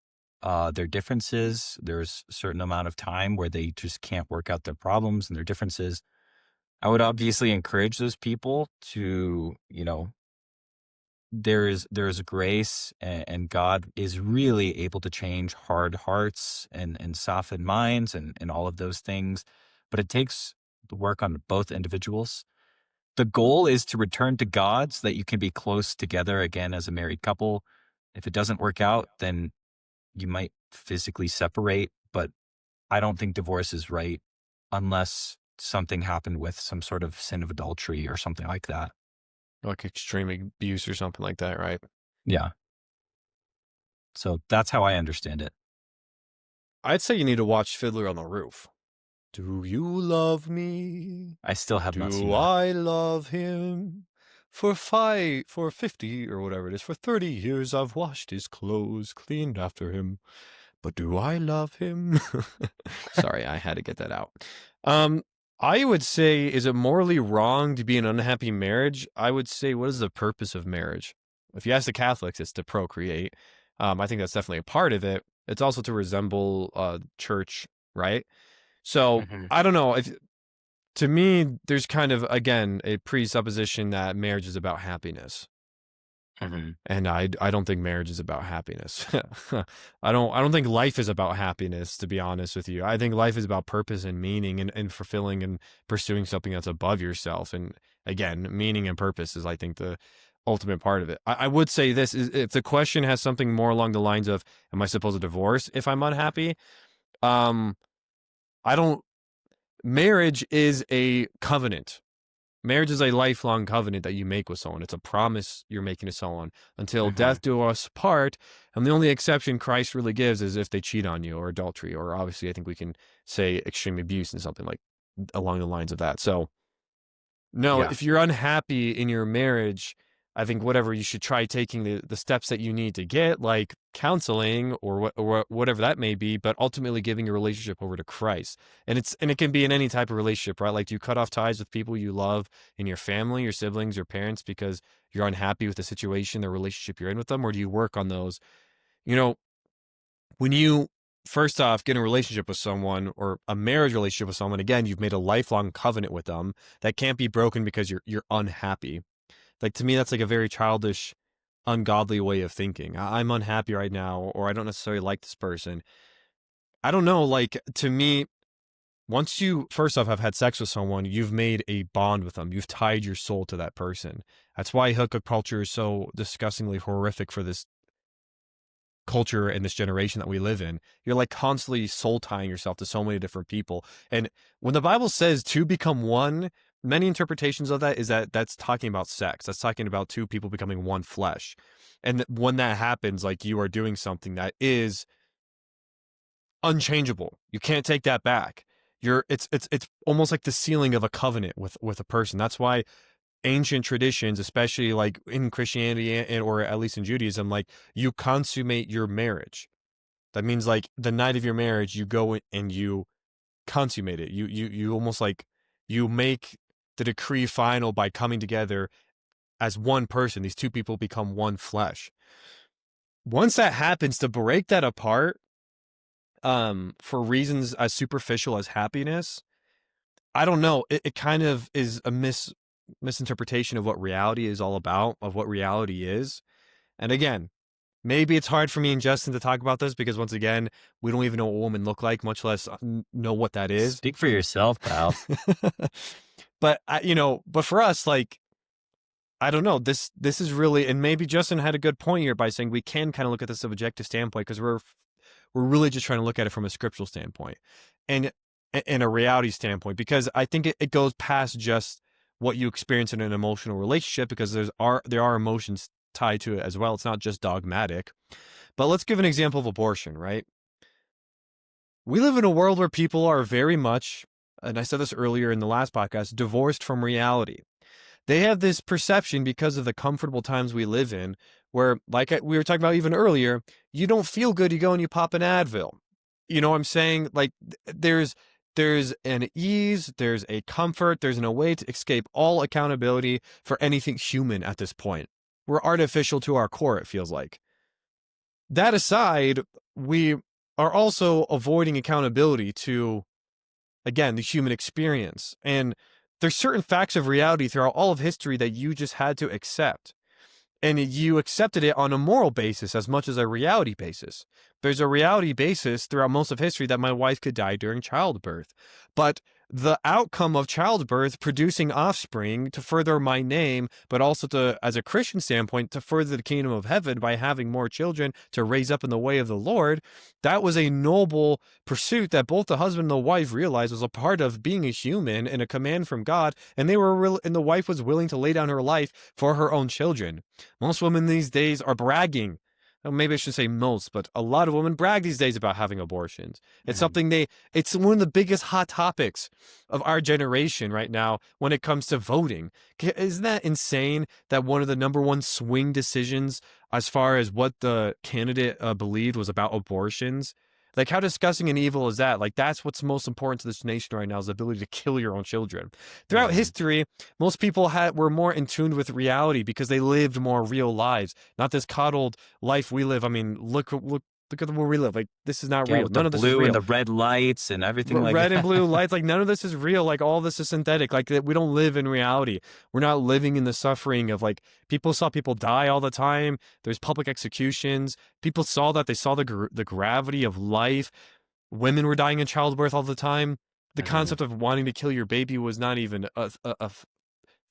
their differences. There's a certain amount of time where they just can't work out their problems and their differences. I would obviously encourage those people to, there's grace and God is really able to change hard hearts and soften minds and all of those things. But it takes the work on both individuals. The goal is to return to God so that you can be close together again as a married couple. If it doesn't work out, then you might physically separate, but I don't think divorce is right unless something happened with some sort of sin of adultery or something like that. like extreme abuse or something like that, right? Yeah. So that's how I understand it. I'd say you need to watch Fiddler on the Roof. Do you love me? I still have not seen Do that. I love him? For 50 or whatever it is, for 30 years I've washed his clothes, cleaned after him. But do I love him? Sorry, I had to get that out. I would say, is it morally wrong to be in an unhappy marriage? I would say, what is the purpose of marriage? If you ask the Catholics, it's to procreate. I think that's definitely a part of it. It's also to resemble church, right? So Mhm. I don't know if to me there's kind of again a presupposition that marriage is about happiness. Mhm. And I don't think marriage is about happiness. I don't think life is about happiness, to be honest with you. I think life is about purpose and meaning and fulfilling and pursuing something that's above yourself. And again, meaning and purpose is, I think, the ultimate part of it. I would say this is, if the question has something more along the lines of, am I supposed to divorce if I'm unhappy? Um, I don't Marriage is a covenant. Marriage is a lifelong covenant that you make with someone. It's a promise you're making to someone until Mhm. death do us part. And the only exception Christ really gives is if they cheat on you, or adultery, or obviously I think we can say extreme abuse and something like along the lines of that. So no, Yeah. if you're unhappy in your marriage, I think whatever, you should try taking the steps that you need to get, like counseling or whatever that may be, but ultimately giving your relationship over to Christ. And it can be in any type of relationship, right? Like, do you cut off ties with people you love in your family, your siblings, your parents, because you're unhappy with the situation, the relationship you're in with them, or do you work on those? You know, when you first off get in a relationship with someone, or a marriage relationship with someone, again, you've made a lifelong covenant with them that can't be broken because you're unhappy. Like, to me, that's like a very childish, ungodly way of thinking. I'm unhappy right now, or I don't necessarily like this person. I don't know. Like, to me, once you first off have had sex with someone, you've made a bond with them. You've tied your soul to that person. That's why hookup culture is so disgustingly horrific for this culture and this generation that we live in. You're like constantly soul tying yourself to so many different people. And when the Bible says two become one, many interpretations of that is that that's talking about sex. That's talking about two people becoming one flesh. And when that happens, like, you are doing something that is unchangeable. You can't take that back. It's almost like the sealing of a covenant with a person. That's why ancient traditions, especially like in Christianity and or at least in Judaism, like, you consummate your marriage. That means, like, the night of your marriage, you go and you consummate it. You almost like, you make the decree final by coming together as one person. These two people become one flesh. Once that happens, to break that apart, for reasons as superficial as happiness, I don't know. It kind of is a misinterpretation of what reality is all about, of what reality is. And again, maybe it's hard for me and Justin to talk about this because, once again, we don't even know what women look like, much less know what that is. Speak for yourself, pal. But but for us, like, I don't know. This is really, and maybe Justin had a good point here by saying we can kind of look at this objective standpoint, because we're really just trying to look at it from a scriptural standpoint and a reality standpoint, because I think it goes past just what you experience in an emotional relationship, because there are emotions tied to it as well. It's not just dogmatic. But let's give an example of abortion, right? We live in a world where people are very much, and I said this earlier in the last podcast, divorced from reality. They have this perception, because of the comfortable times we live in, where, like we were talking about even earlier, you don't feel good, you go and you pop an Advil. You know what I'm saying? Like, there's an ease, there's a comfort, there's a way to escape all accountability for anything human at this point. We're artificial to our core, it feels like. That aside, we are also avoiding accountability to, again, the human experience. And there's certain facts of reality throughout all of history that you just had to accept. And you accepted it on a moral basis as much as a reality basis. There's a reality basis throughout most of history that my wife could die during childbirth. But the outcome of childbirth, producing offspring to further my name, but also to, as a Christian standpoint, to further the kingdom of heaven by having more children to raise up in the way of the Lord, that was a noble pursuit that both the husband and the wife realized was a part of being a human and a command from God. And and the wife was willing to lay down her life for her own children. Most women these days are bragging. Well, maybe I should say most, but a lot of women brag these days about having abortions. It's Mhm. something it's one of the biggest hot topics of our generation right now when it comes to voting. Isn't that insane that one of the number one swing decisions as far as what the candidate believed was about abortions? Like, how disgusting and evil is that? Like, that's what's most important to this nation right now, is the ability to kill your own children. Throughout Mhm. history, most people were more in tune with reality because they lived more real lives, not this coddled life we live. I mean, look Look at where we live. Like, this is not Yeah, real. with the None of this is blue and real. the red lights and everything like Red and that. blue lights, like none of this is real. Like all this is synthetic. Like we don't live in reality. We're not living in the suffering of like people saw people die all the time. There's public executions. People saw that. They saw the gravity of life. Women were dying in childbirth all the time. The Mhm. concept of wanting to kill your baby was not even a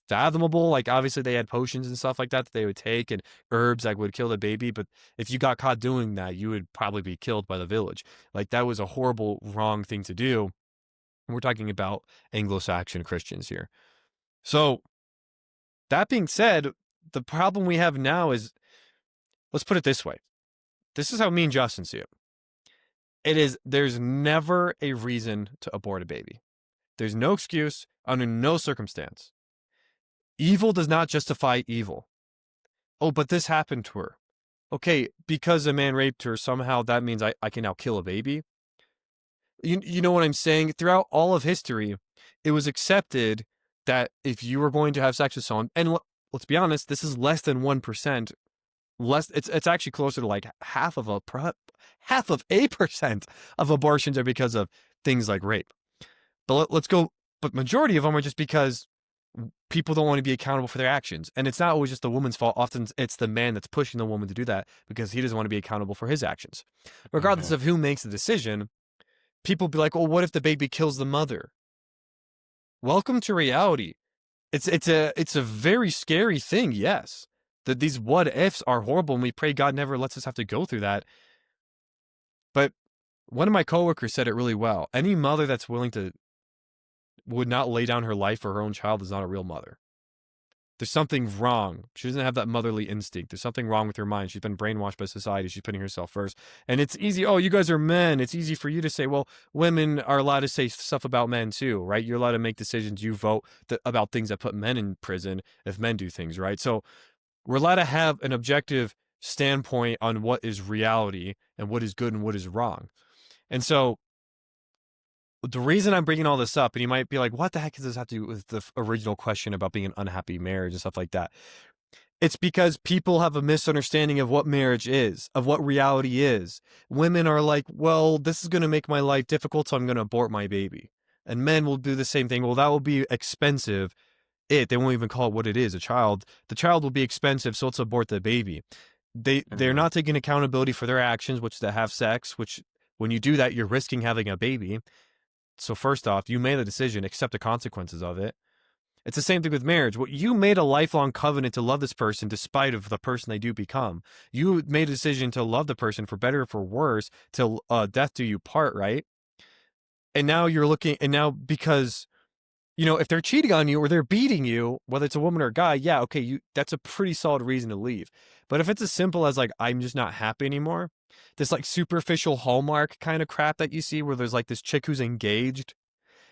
fathomable. Like obviously they had potions and stuff like that they would take and herbs that would kill the baby, but if you got caught doing that, you would probably be killed by the village. Like that was a horrible, wrong thing to do. We're talking about Anglo-Saxon Christians here. So that being said, the problem we have now is, let's put it this way. This is how me and Justin see it. There's never a reason to abort a baby. There's no excuse under no circumstance. Evil does not justify evil. Oh, but this happened to her. Okay, because a man raped her, somehow that means I can now kill a baby. You know what I'm saying? Throughout all of history, it was accepted that if you were going to have sex with someone, and let's be honest, this is less than 1%. Less, it's actually closer to like half of a percent of abortions are because of things like rape. But let's go. But majority of them are just because people don't want to be accountable for their actions, and it's not always just the woman's fault. Often it's the man that's pushing the woman to do that because he doesn't want to be accountable for his actions, regardless Mhm. of who makes the decision. People be like, well, what if the baby kills the mother? Welcome to reality. It's a very scary thing, yes. That these what ifs are horrible and we pray God never lets us have to go through that. But one of my coworkers said it really well. Any mother that's willing to would not lay down her life for her own child is not a real mother. There's something wrong. She doesn't have that motherly instinct. There's something wrong with her mind. She's been brainwashed by society. She's putting herself first. And it's easy. Oh, you guys are men. It's easy for you to say, well, women are allowed to say stuff about men too, right? You're allowed to make decisions. You vote about things that put men in prison if men do things, right? So we're allowed to have an objective standpoint on what is reality and what is good and what is wrong. And so the reason I'm bringing all this up, and you might be like, what the heck does this have to do with the original question about being an unhappy marriage and stuff like that? It's because people have a misunderstanding of what marriage is, of what reality is. Women are like, well, this is going to make my life difficult, so I'm going to abort my baby. And men will do the same thing. Well, that will be expensive. They won't even call it what it is, a child. The child will be expensive, so let's abort the baby. They're Mhm. not taking accountability for their actions, which is to have sex, which when you do that, you're risking having a baby. So first off, you made a decision, accept the consequences of it. It's the same thing with marriage. Well, you made a lifelong covenant to love this person despite of the person they do become. You made a decision to love the person for better or for worse till death do you part, right? And now you're looking, and now because if they're cheating on you or they're beating you, whether it's a woman or a guy, yeah, okay, that's a pretty solid reason to leave. But if it's as simple as like I'm just not happy anymore, this like superficial Hallmark kind of crap that you see where there's like this chick who's engaged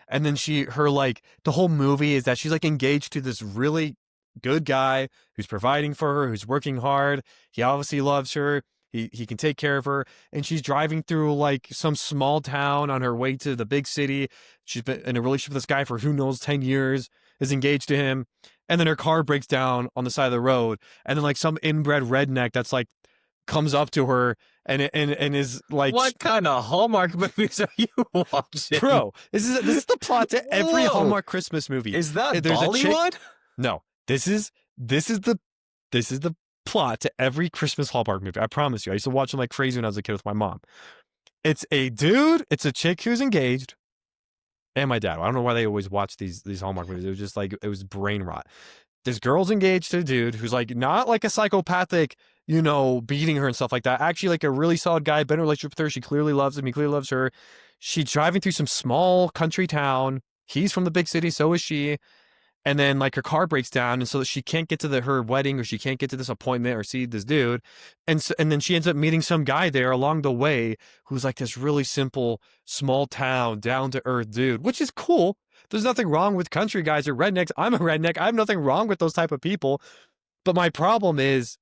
and then the whole movie is that she's like engaged to this really good guy who's providing for her, who's working hard. He obviously loves her. He can take care of her. And she's driving through like some small town on her way to the big city. She's been in a relationship with this guy for who knows, 10 years, is engaged to him. And then her car breaks down on the side of the road. And then like some inbred redneck that's like comes up to her and is like, What kind of Hallmark movies are you watching? bro, this is the plot to every Whoa. Hallmark Christmas movie. Is that There's a chick. Bollywood? No, this is the plot to every Christmas Hallmark movie. I promise you. I used to watch them like crazy when I was a kid with my mom. It's a dude. It's a chick who's engaged, and my dad. I don't know why they always watch these Hallmark movies. It was just like it was brain rot. This girl's engaged to a dude who's like not like a psychopathic, beating her and stuff like that. Actually, like a really solid guy, been in a relationship with her. She clearly loves him. He clearly loves her. She's driving through some small country town. He's from the big city, so is she. And then like her car breaks down, and so she can't get to her wedding, or she can't get to this appointment, or see this dude, and then she ends up meeting some guy there along the way who's like this really simple, small town, down to earth dude, which is cool. There's nothing wrong with country guys or rednecks. I'm a redneck. I have nothing wrong with those type of people. But my problem is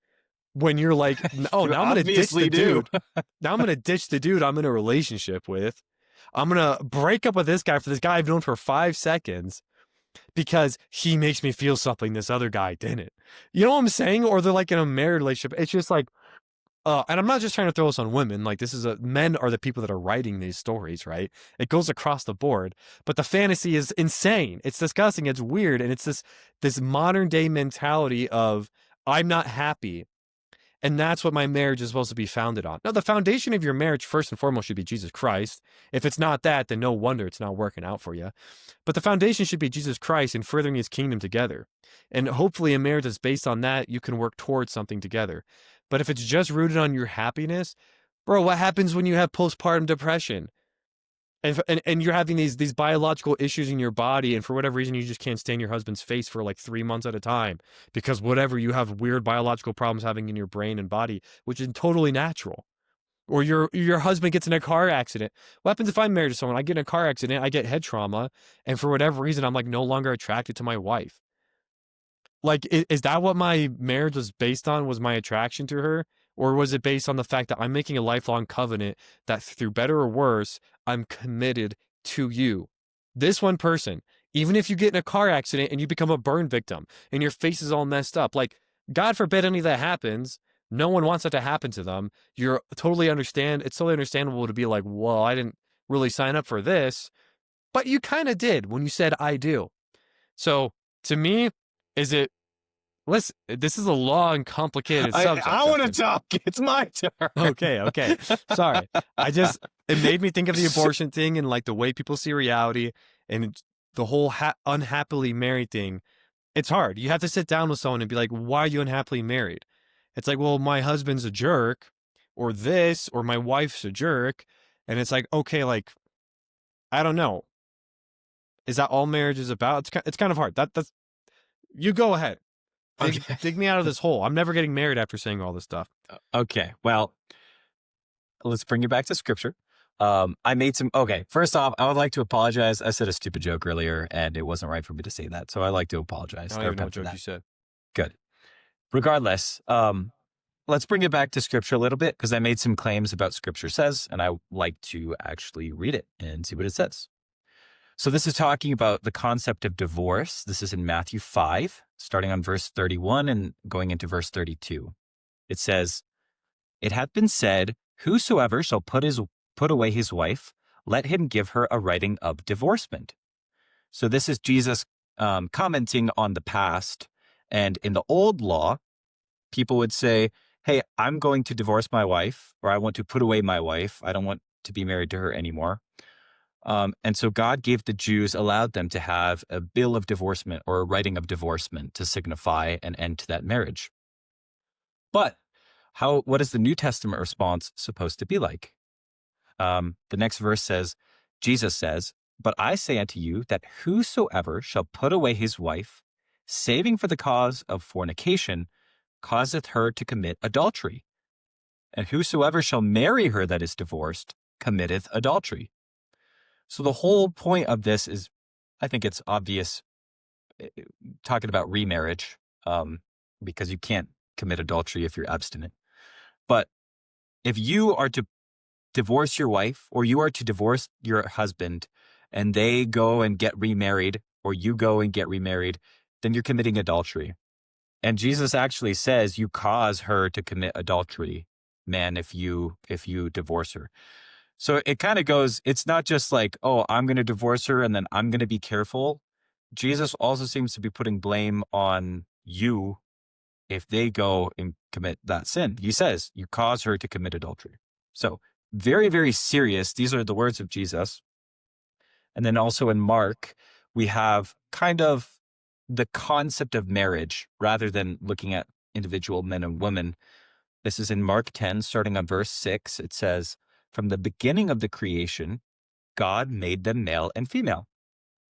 when you're like, oh, You now I'm gonna ditch the obviously do. dude. Now I'm gonna ditch the dude I'm in a relationship with. I'm gonna break up with this guy for this guy I've known for 5 seconds because he makes me feel something this other guy didn't. You know what I'm saying? Or they're like in a married relationship. It's just like And I'm not just trying to throw this on women. Like this is men are the people that are writing these stories, right? It goes across the board, but the fantasy is insane. It's disgusting. It's weird, and it's this modern day mentality of I'm not happy, and that's what my marriage is supposed to be founded on. Now, the foundation of your marriage, first and foremost, should be Jesus Christ. If it's not that, then no wonder it's not working out for you. But the foundation should be Jesus Christ and furthering his kingdom together. And hopefully, a marriage that's based on that, you can work towards something together. But if it's just rooted on your happiness, bro, what happens when you have postpartum depression? And you're having these biological issues in your body, and for whatever reason you just can't stand your husband's face for like 3 months at a time because whatever you have weird biological problems having in your brain and body, which is totally natural. Or your husband gets in a car accident. What happens if I'm married to someone? I get in a car accident, I get head trauma, and for whatever reason I'm like no longer attracted to my wife. Like, is that what my marriage was based on? Was my attraction to her? Or was it based on the fact that I'm making a lifelong covenant that through better or worse, I'm committed to you? This one person, even if you get in a car accident and you become a burn victim and your face is all messed up, like, God forbid any of that happens. No one wants that to happen to them. It's totally understandable to be like, well, I didn't really sign up for this, but you kind of did when you said I do. So to me, is it listen, this is a long, complicated subject, I want to Justin. talk. It's my turn. Okay. Sorry. It made me think of the abortion thing and like the way people see reality and the whole unhappily married thing. It's hard. You have to sit down with someone and be like, why are you unhappily married? It's like, well, my husband's a jerk or this, or my wife's a jerk. And it's like, okay, like, I don't know. Is that all marriage is about? It's kind of hard. That's you go ahead. Okay. Dig me out of this hole. I'm never getting married after saying all this stuff. Okay. Well, let's bring you back to scripture. I made some. Okay. First off, I would like to apologize. I said a stupid joke earlier, and it wasn't right for me to say that. So I like to apologize. I don't even know what joke you said. Good. Regardless, let's bring it back to scripture a little bit because I made some claims about scripture says, and I like to actually read it and see what it says. So this is talking about the concept of divorce. This is in Matthew 5, starting on verse 31 and going into verse 32. It says, "It hath been said, whosoever shall put away his wife, let him give her a writing of divorcement." So this is Jesus commenting on the past. And in the old law, people would say, hey, I'm going to divorce my wife, or I want to put away my wife. I don't want to be married to her anymore. And so God gave the Jews, allowed them to have a bill of divorcement or a writing of divorcement to signify an end to that marriage. But what is the New Testament response supposed to be like? The next verse says, Jesus says, "But I say unto you that whosoever shall put away his wife, saving for the cause of fornication, causeth her to commit adultery. And whosoever shall marry her that is divorced, committeth adultery." So the whole point of this is, I think it's obvious, talking about remarriage, because you can't commit adultery if you're abstinent. But if you are to divorce your wife, or you are to divorce your husband, and they go and get remarried, or you go and get remarried, then you're committing adultery. And Jesus actually says you cause her to commit adultery, man, if you divorce her. So it kind of goes, it's not just like, oh, I'm going to divorce her and then I'm going to be careful. Jesus also seems to be putting blame on you if they go and commit that sin. He says you cause her to commit adultery. So very, very serious. These are the words of Jesus. And then also in Mark, we have kind of the concept of marriage rather than looking at individual men and women. This is in Mark 10, starting on verse 6. It says, "From the beginning of the creation, God made them male and female.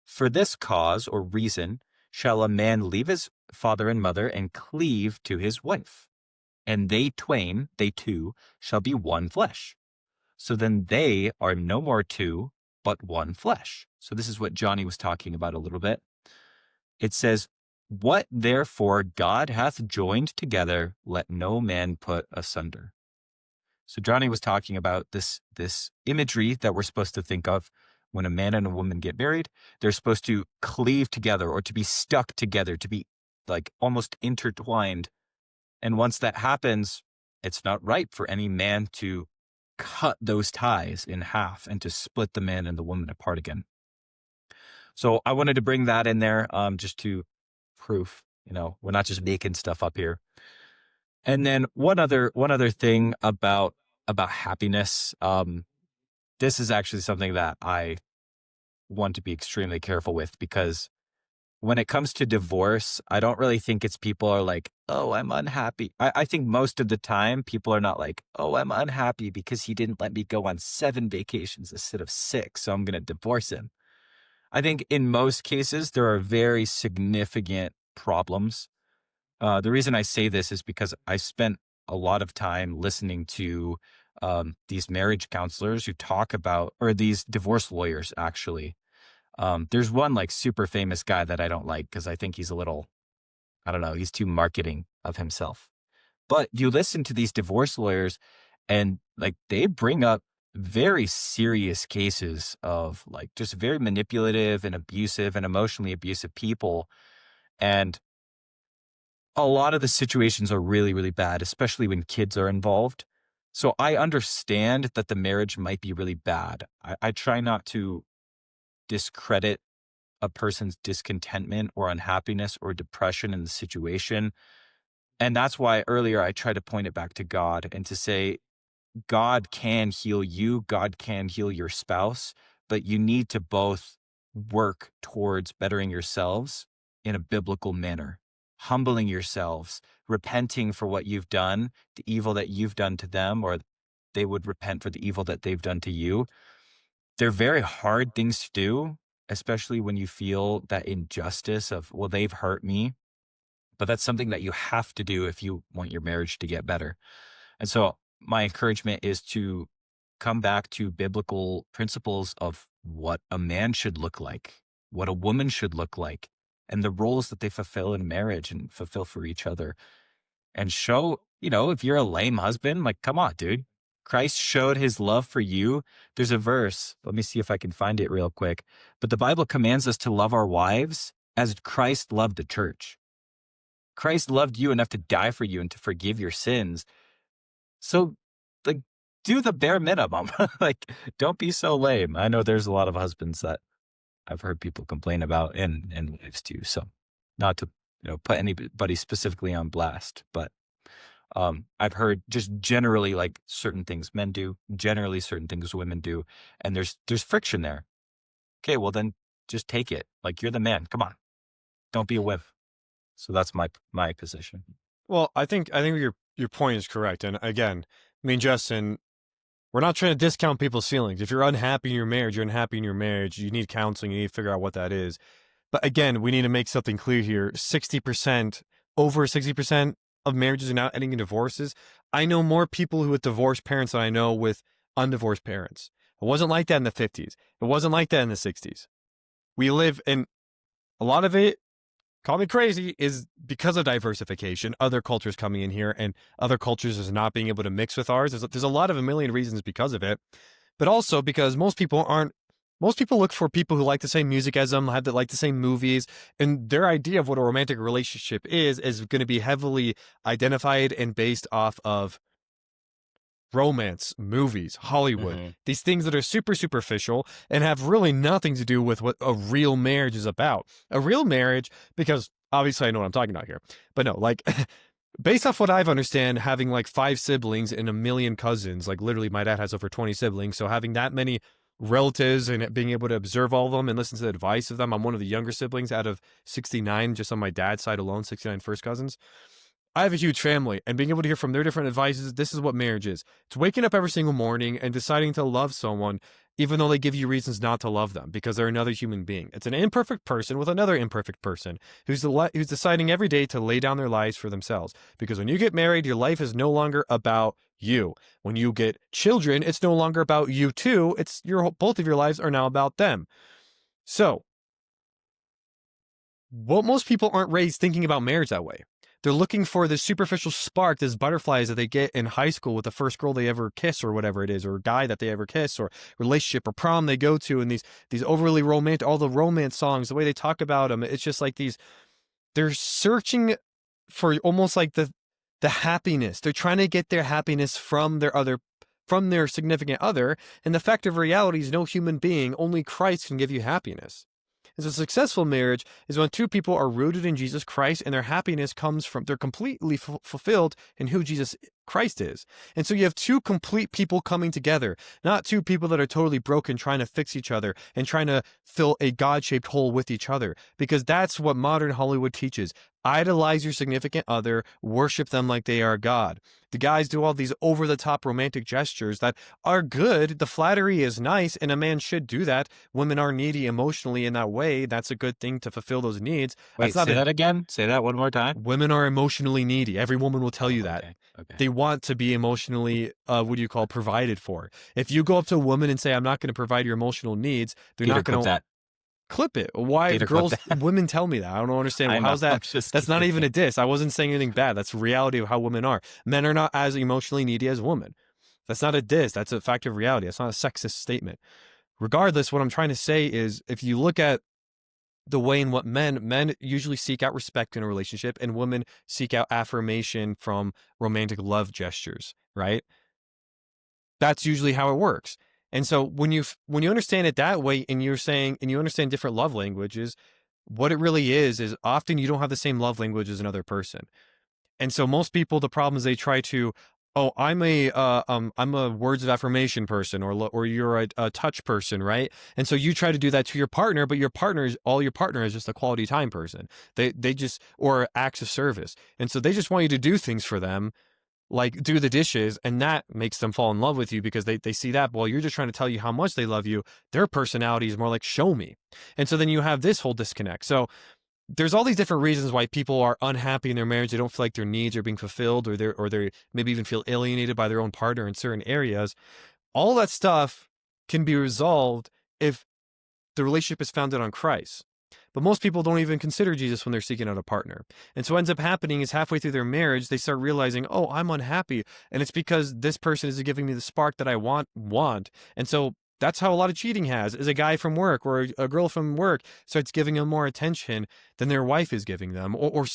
For this cause or reason shall a man leave his father and mother and cleave to his wife. And they two, shall be one flesh. So then they are no more two, but one flesh." So this is what Johnny was talking about a little bit. It says, "What therefore God hath joined together, let no man put asunder." So Johnny was talking about this imagery that we're supposed to think of when a man and a woman get married. They're supposed to cleave together or to be stuck together, to be like almost intertwined. And once that happens, It's not right for any man to cut those ties in half and to split the man and the woman apart again. So I wanted to bring that in there, just to proof, we're not just making stuff up here. And then one other thing about happiness. This is actually something that I want to be extremely careful with, because when it comes to divorce, I don't really think it's people are like, oh, I'm unhappy. I think most of the time people are not like, oh, I'm unhappy because he didn't let me go on 7 vacations instead of 6, so I'm going to divorce him. I think in most cases, there are very significant problems. The reason I say this is because I spent a lot of time listening to these marriage counselors who talk about, or these divorce lawyers, actually. There's one like super famous guy that I don't like because I think he's a little, I don't know, he's too marketing of himself. But you listen to these divorce lawyers and like they bring up very serious cases of like just very manipulative and abusive and emotionally abusive people. And a lot of the situations are really, really bad, especially when kids are involved. So I understand that the marriage might be really bad. I try not to discredit a person's discontentment or unhappiness or depression in the situation. And that's why earlier I tried to point it back to God and to say, God can heal you, God can heal your spouse, but you need to both work towards bettering yourselves in a biblical manner, humbling yourselves, repenting for what you've done, the evil that you've done to them, or they would repent for the evil that they've done to you. They're very hard things to do, especially when you feel that injustice of, well, they've hurt me. But that's something that you have to do if you want your marriage to get better. And so my encouragement is to come back to biblical principles of what a man should look like, what a woman should look like, and the roles that they fulfill in marriage and fulfill for each other. And show, if you're a lame husband, like, come on, dude. Christ showed his love for you. There's a verse. Let me see if I can find it real quick. But the Bible commands us to love our wives as Christ loved the church. Christ loved you enough to die for you and to forgive your sins. So, like, do the bare minimum. Like, don't be so lame. I know there's a lot of husbands that I've heard people complain about, and wives too. So, not to put anybody specifically on blast, but I've heard just generally like certain things men do, generally certain things women do, and there's friction there. Okay, well then just take it. Like, you're the man. Come on, don't be a wimp. So that's my position. Well, I think your point is correct. And again, I mean, Justin, we're not trying to discount people's feelings. If you're unhappy in your marriage, you're unhappy in your marriage. You need counseling. You need to figure out what that is. But again, we need to make something clear here. 60%, over 60% of marriages are now ending in divorces. I know more people who with divorced parents than I know with undivorced parents. It wasn't like that in the 50s. It wasn't like that in the 60s. We live in a lot of it, call me crazy, is because of diversification, other cultures coming in here and other cultures is not being able to mix with ours. There's a lot of a million reasons because of it, but also because most people look for people who like the same music as them, like the same movies, and their idea of what a romantic relationship is going to be heavily identified and based off of romance, movies, Hollywood, Hmm. these things that are super superficial and have really nothing to do with what a real marriage is about. A real marriage, because obviously I know what I'm talking about here, but no, like based off what I've understand, having like 5 siblings and a million cousins, like literally my dad has over 20 siblings, so having that many relatives and being able to observe all of them and listen to the advice of them. I'm one of the younger siblings out of 69, just on my dad's side alone, 69 first cousins. I have a huge family, and being able to hear from their different advices, this is what marriage is. It's waking up every single morning and deciding to love someone, even though they give you reasons not to love them because they're another human being. It's an imperfect person with another imperfect person who's deciding every day to lay down their lives for themselves. Because when you get married, your life is no longer about you. When you get children, it's no longer about you too. Both of your lives are now about them. So, well, most people aren't raised thinking about marriage that way. They're looking for this superficial spark, this butterflies that they get in high school with the first girl they ever kiss or whatever it is, or guy that they ever kiss, or relationship or prom they go to, and these overly romantic, all the romance songs, the way they talk about them, it's just like these. They're searching for almost like the happiness. They're trying to get their happiness from their significant other. And the fact of reality is no human being, only Christ can give you happiness. And so successful marriage is when two people are rooted in Jesus Christ and their happiness comes from, they're completely fulfilled in who Jesus Christ is. And so you have two complete people coming together, not two people that are totally broken trying to fix each other and trying to fill a God-shaped hole with each other, because that's what modern Hollywood teaches. Idolize your significant other, worship them like they are God. The guys do all these over-the-top romantic gestures that are good. The flattery is nice, and a man should do that. Women are needy emotionally in that way. That's a good thing to fulfill those needs. That's Wait, not say a that again. Say that one more time. Women are emotionally needy. Every woman will tell Oh, you that. okay. Okay. They want to be emotionally, provided for. If you go up to a woman and say, I'm not going to provide your emotional needs, they're Peter, not going clip to that. clip it. Why Peter, clip girls, that. women tell me that. I don't understand. I know. How's I'm that? just That's not even kidding. a diss. I wasn't saying anything bad. That's the reality of how women are. Men are not as emotionally needy as women. That's not a diss. That's a fact of reality. That's not a sexist statement. Regardless, what I'm trying to say is if you look at the way in what men usually seek out respect in a relationship, and women seek out affirmation from romantic love gestures, right? That's usually how it works. And so when you understand it that way, and you understand different love languages, what it really is often you don't have the same love language as another person. And so most people, the problem is they try to, oh, I'm a words of affirmation person, or you're a touch person, right? And so you try to do that to your partner, but your partner is just a quality time person. They just, or acts of service. And so they just want you to do things for them, like do the dishes, and that makes them fall in love with you because they see that, well, you're just trying to tell you how much they love you. Their personality is more like, show me. And so then you have this whole disconnect. So there's all these different reasons why people are unhappy in their marriage. They don't feel like their needs are being fulfilled, or they maybe even feel alienated by their own partner in certain areas. All that stuff can be resolved if the relationship is founded on Christ. But most people don't even consider Jesus when they're seeking out a partner. And so what ends up happening is halfway through their marriage, they start realizing, oh, I'm unhappy. And it's because this person isn't giving me the spark that I want. And so that's how a lot of cheating is a guy from work or a girl from work starts giving them more attention than their wife is giving them, or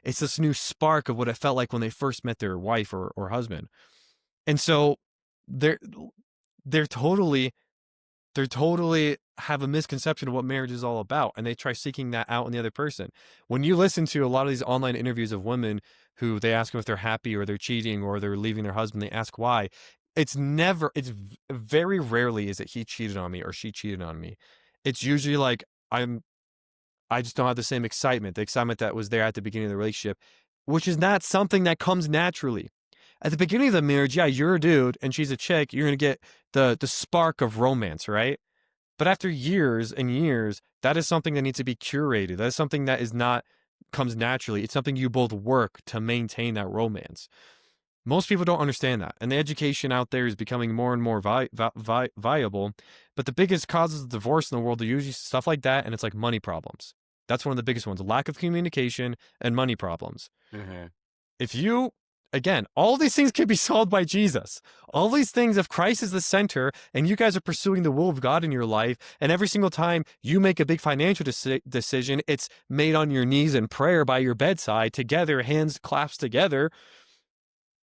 it's this new spark of what it felt like when they first met their wife or husband. And so they're, they're totally have a misconception of what marriage is all about, and they try seeking that out in the other person. When you listen to a lot of these online interviews of women who they ask them if they're happy or they're cheating or they're leaving their husband, they ask why. It's very rarely is it he cheated on me or she cheated on me. It's usually like I just don't have the same excitement, the excitement that was there at the beginning of the relationship, which is not something that comes naturally. At the beginning of the marriage, yeah, you're a dude and she's a chick, you're going to get the spark of romance, right? But after years and years, that is something that needs to be curated. That is something that is not comes naturally. It's something you both work to maintain that romance. Most people don't understand that, and the education out there is becoming more and more viable. But the biggest causes of divorce in the world are usually stuff like that, and it's like money problems. That's one of the biggest ones: lack of communication and money problems. Mm-hmm. If you, again, all these things can be solved by Jesus. All these things, if Christ is the center and you guys are pursuing the will of God in your life, and every single time you make a big financial decision, it's made on your knees in prayer by your bedside together, hands clasped together,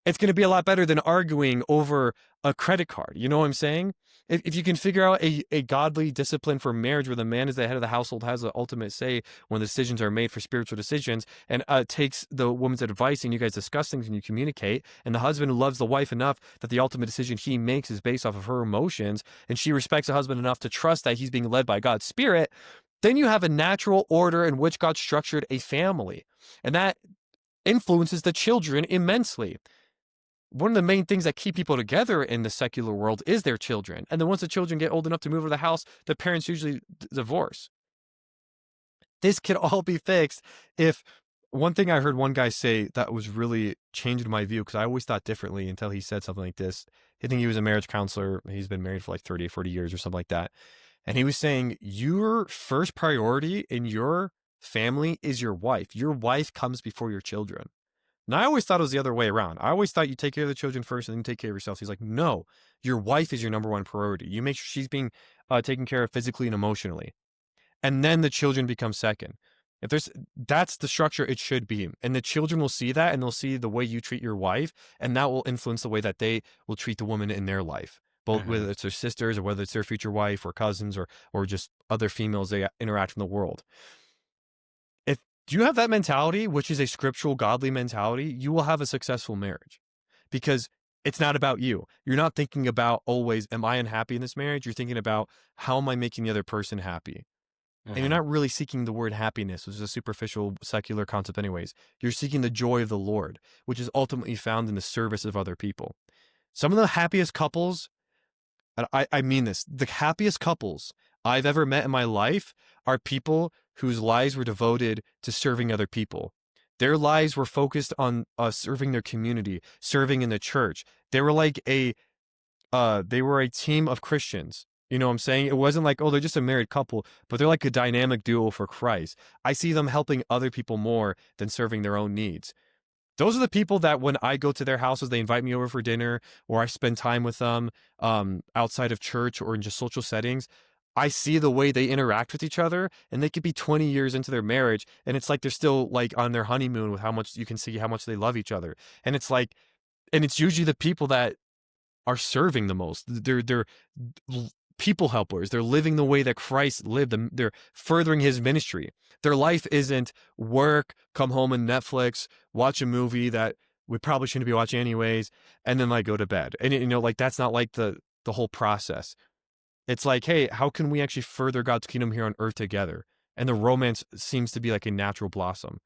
it's going to be a lot better than arguing over a credit card. You know what I'm saying? If you can figure out a godly discipline for marriage where the man is the head of the household, has the ultimate say when the decisions are made for spiritual decisions, and takes the woman's advice, and you guys discuss things and you communicate, and the husband loves the wife enough that the ultimate decision he makes is based off of her emotions, and she respects the husband enough to trust that he's being led by God's Spirit, then you have a natural order in which God structured a family. And that influences the children immensely. One of the main things that keep people together in the secular world is their children. And then once the children get old enough to move out of the house, the parents usually divorce. This could all be fixed if one thing I heard one guy say that was really changed my view, because I always thought differently until he said something like this. I think he was a marriage counselor. He's been married for like 30, 40 years or something like that. And he was saying, your first priority in your family is your wife. Your wife comes before your children. And I always thought it was the other way around. I always thought you take care of the children first and then you take care of yourself. He's like, no, your wife is your number one priority. You make sure she's being taken care of physically and emotionally. And then the children become second. If there's That's the structure it should be. And the children will see that, and they'll see the way you treat your wife, and that will influence the way that they will treat the woman in their life. Both Mhm. whether it's their sisters or whether it's their future wife or cousins or just other females they interact in the world. If you have that mentality, which is a scriptural godly mentality, you will have a successful marriage because it's not about you. You're not thinking about always, am I unhappy in this marriage? You're thinking about, how am I making the other person happy? And you're Mhm. not really seeking the word happiness, which is a superficial secular concept anyways. You're seeking the joy of the Lord, which is ultimately found in the service of other people. Some of the happiest couples, and I mean this, the happiest couples I've ever met in my life are people whose lives were devoted to serving other people. Their lives were focused on serving their community, serving in the church. They were like they were a team of Christians. You know what I'm saying? It wasn't like, oh, they're just a married couple, but they're like a dynamic duo for Christ. I see them helping other people more than serving their own needs. Those are the people that when I go to their houses, they invite me over for dinner or I spend time with them outside of church or in just social settings. I see the way they interact with each other, and they could be 20 years into their marriage, and it's like they're still like on their honeymoon with how much you can see how much they love each other. And it's like, and it's usually the people that are serving the most. They're people helpers. They're living the way that Christ lived. They're furthering his ministry. Their life isn't work, come home and Netflix, watch a movie that we probably shouldn't be watching anyways, and then like go to bed. And like that's not like the whole process. It's like, hey, how can we actually further God's kingdom here on earth together? And the romance seems to be like a natural blossom.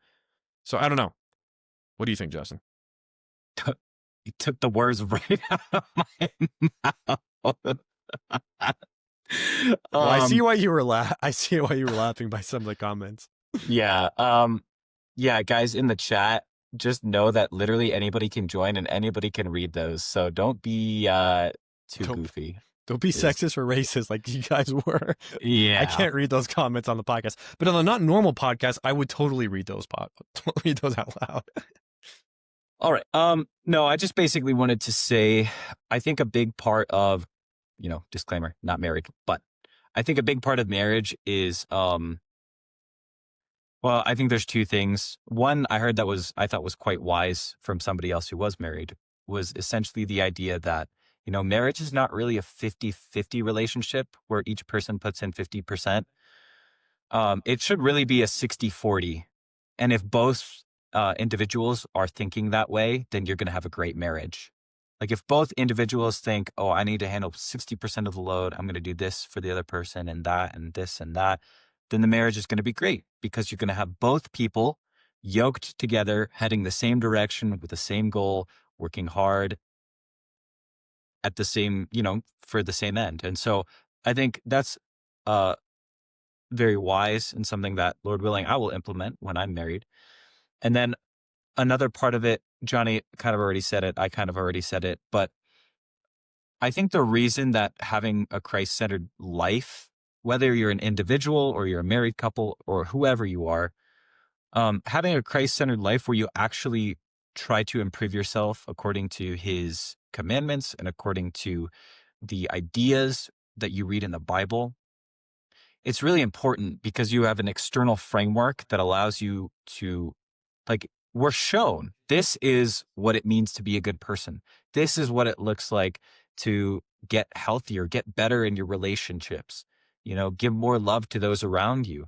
So I don't know. What do you think, Justin? You took the words right out of my mouth. Well, I see um, why you were I see why you were laughing by some of the comments. yeah. Yeah, guys in the chat, just know that literally anybody can join and anybody can read those. So don't be too Don't goofy. don't be Is sexist or racist like you guys were. I yeah. can't read those comments on the podcast, but on a not normal podcast, I would totally read those read those out loud. All right. No, I just basically wanted to say I think a big part of, disclaimer, not married, but I think a big part of marriage is well, I think there's two things. One, I heard I thought was quite wise from somebody else who was married, was essentially the idea that, marriage is not really a 50-50 relationship where each person puts in 50%. It should really be a 60-40. And if both individuals are thinking that way, then you're going to have a great marriage. Like if both individuals think, oh, I need to handle 60% of the load, I'm going to do this for the other person and that and this and that, then the marriage is going to be great because you're going to have both people yoked together, heading the same direction with the same goal, working hard at the same, for the same end. And so I think that's uh, very wise and something that, Lord willing, I will implement when I'm married. And then another part of it, Johnny kind of already said it, I kind of already said it, but I think the reason that having a Christ centered life, whether you're an individual or you're a married couple or whoever you are, having a Christ centered life where you actually try to improve yourself according to his commandments and according to the ideas that you read in the Bible, it's really important because you have an external framework that allows you to, like, we're shown this is what it means to be a good person. This is what it looks like to get healthier, get better in your relationships, give more love to those around you.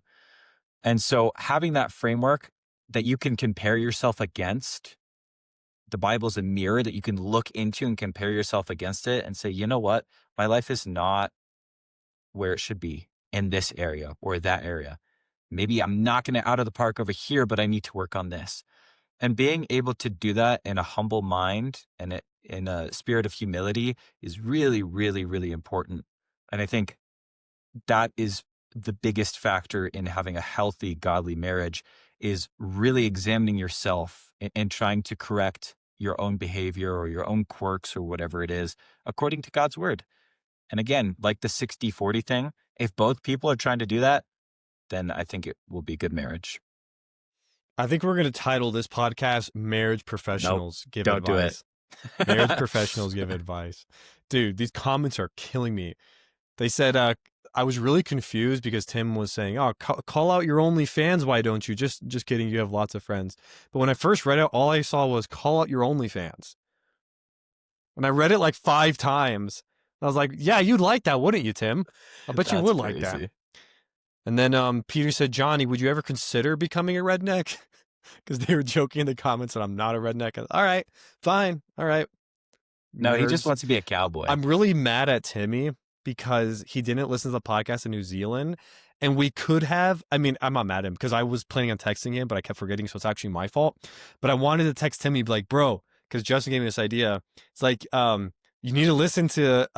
And so having that framework that you can compare yourself against, the Bible's a mirror that you can look into and compare yourself against it and say, you know what? My life is not where it should be in this area or that area. Maybe I'm knocking it out of the park over here, but I need to work on this. And being able to do that in a humble mind and in a spirit of humility is really, really, really important. And I think that is the biggest factor in having a healthy, godly marriage is really examining yourself and trying to correct your own behavior or your own quirks or whatever it is according to God's word. And again, like the 60-40 thing, if both people are trying to do that, then I think it will be good marriage. I think we're going to title this podcast "Marriage Nope, Professionals Give don't do it. Advice." Marriage professionals give advice. Dude, these comments are killing me. They said, I was really confused because Tim was saying, "Oh, call out your OnlyFans. Why don't you?" Just kidding. You have lots of friends. But when I first read it, all I saw was "call out your OnlyFans," and I read it like 5 times. I was like, "Yeah, you'd like that, wouldn't you, Tim? I bet you That's would like that." crazy. And then Peter said, "Johnny, would you ever consider becoming a redneck?" Because they were joking in the comments that I'm not a redneck. All right, fine. All right, No, he just nerds. wants to be a cowboy. I'm really mad at Timmy because he didn't listen to the podcast in New Zealand. And we could have, I mean, I'm not mad at him because I was planning on texting him, but I kept forgetting. So it's actually my fault. But I wanted to text Timmy, be like, bro, because Justin gave me this idea. It's like, you need to listen to,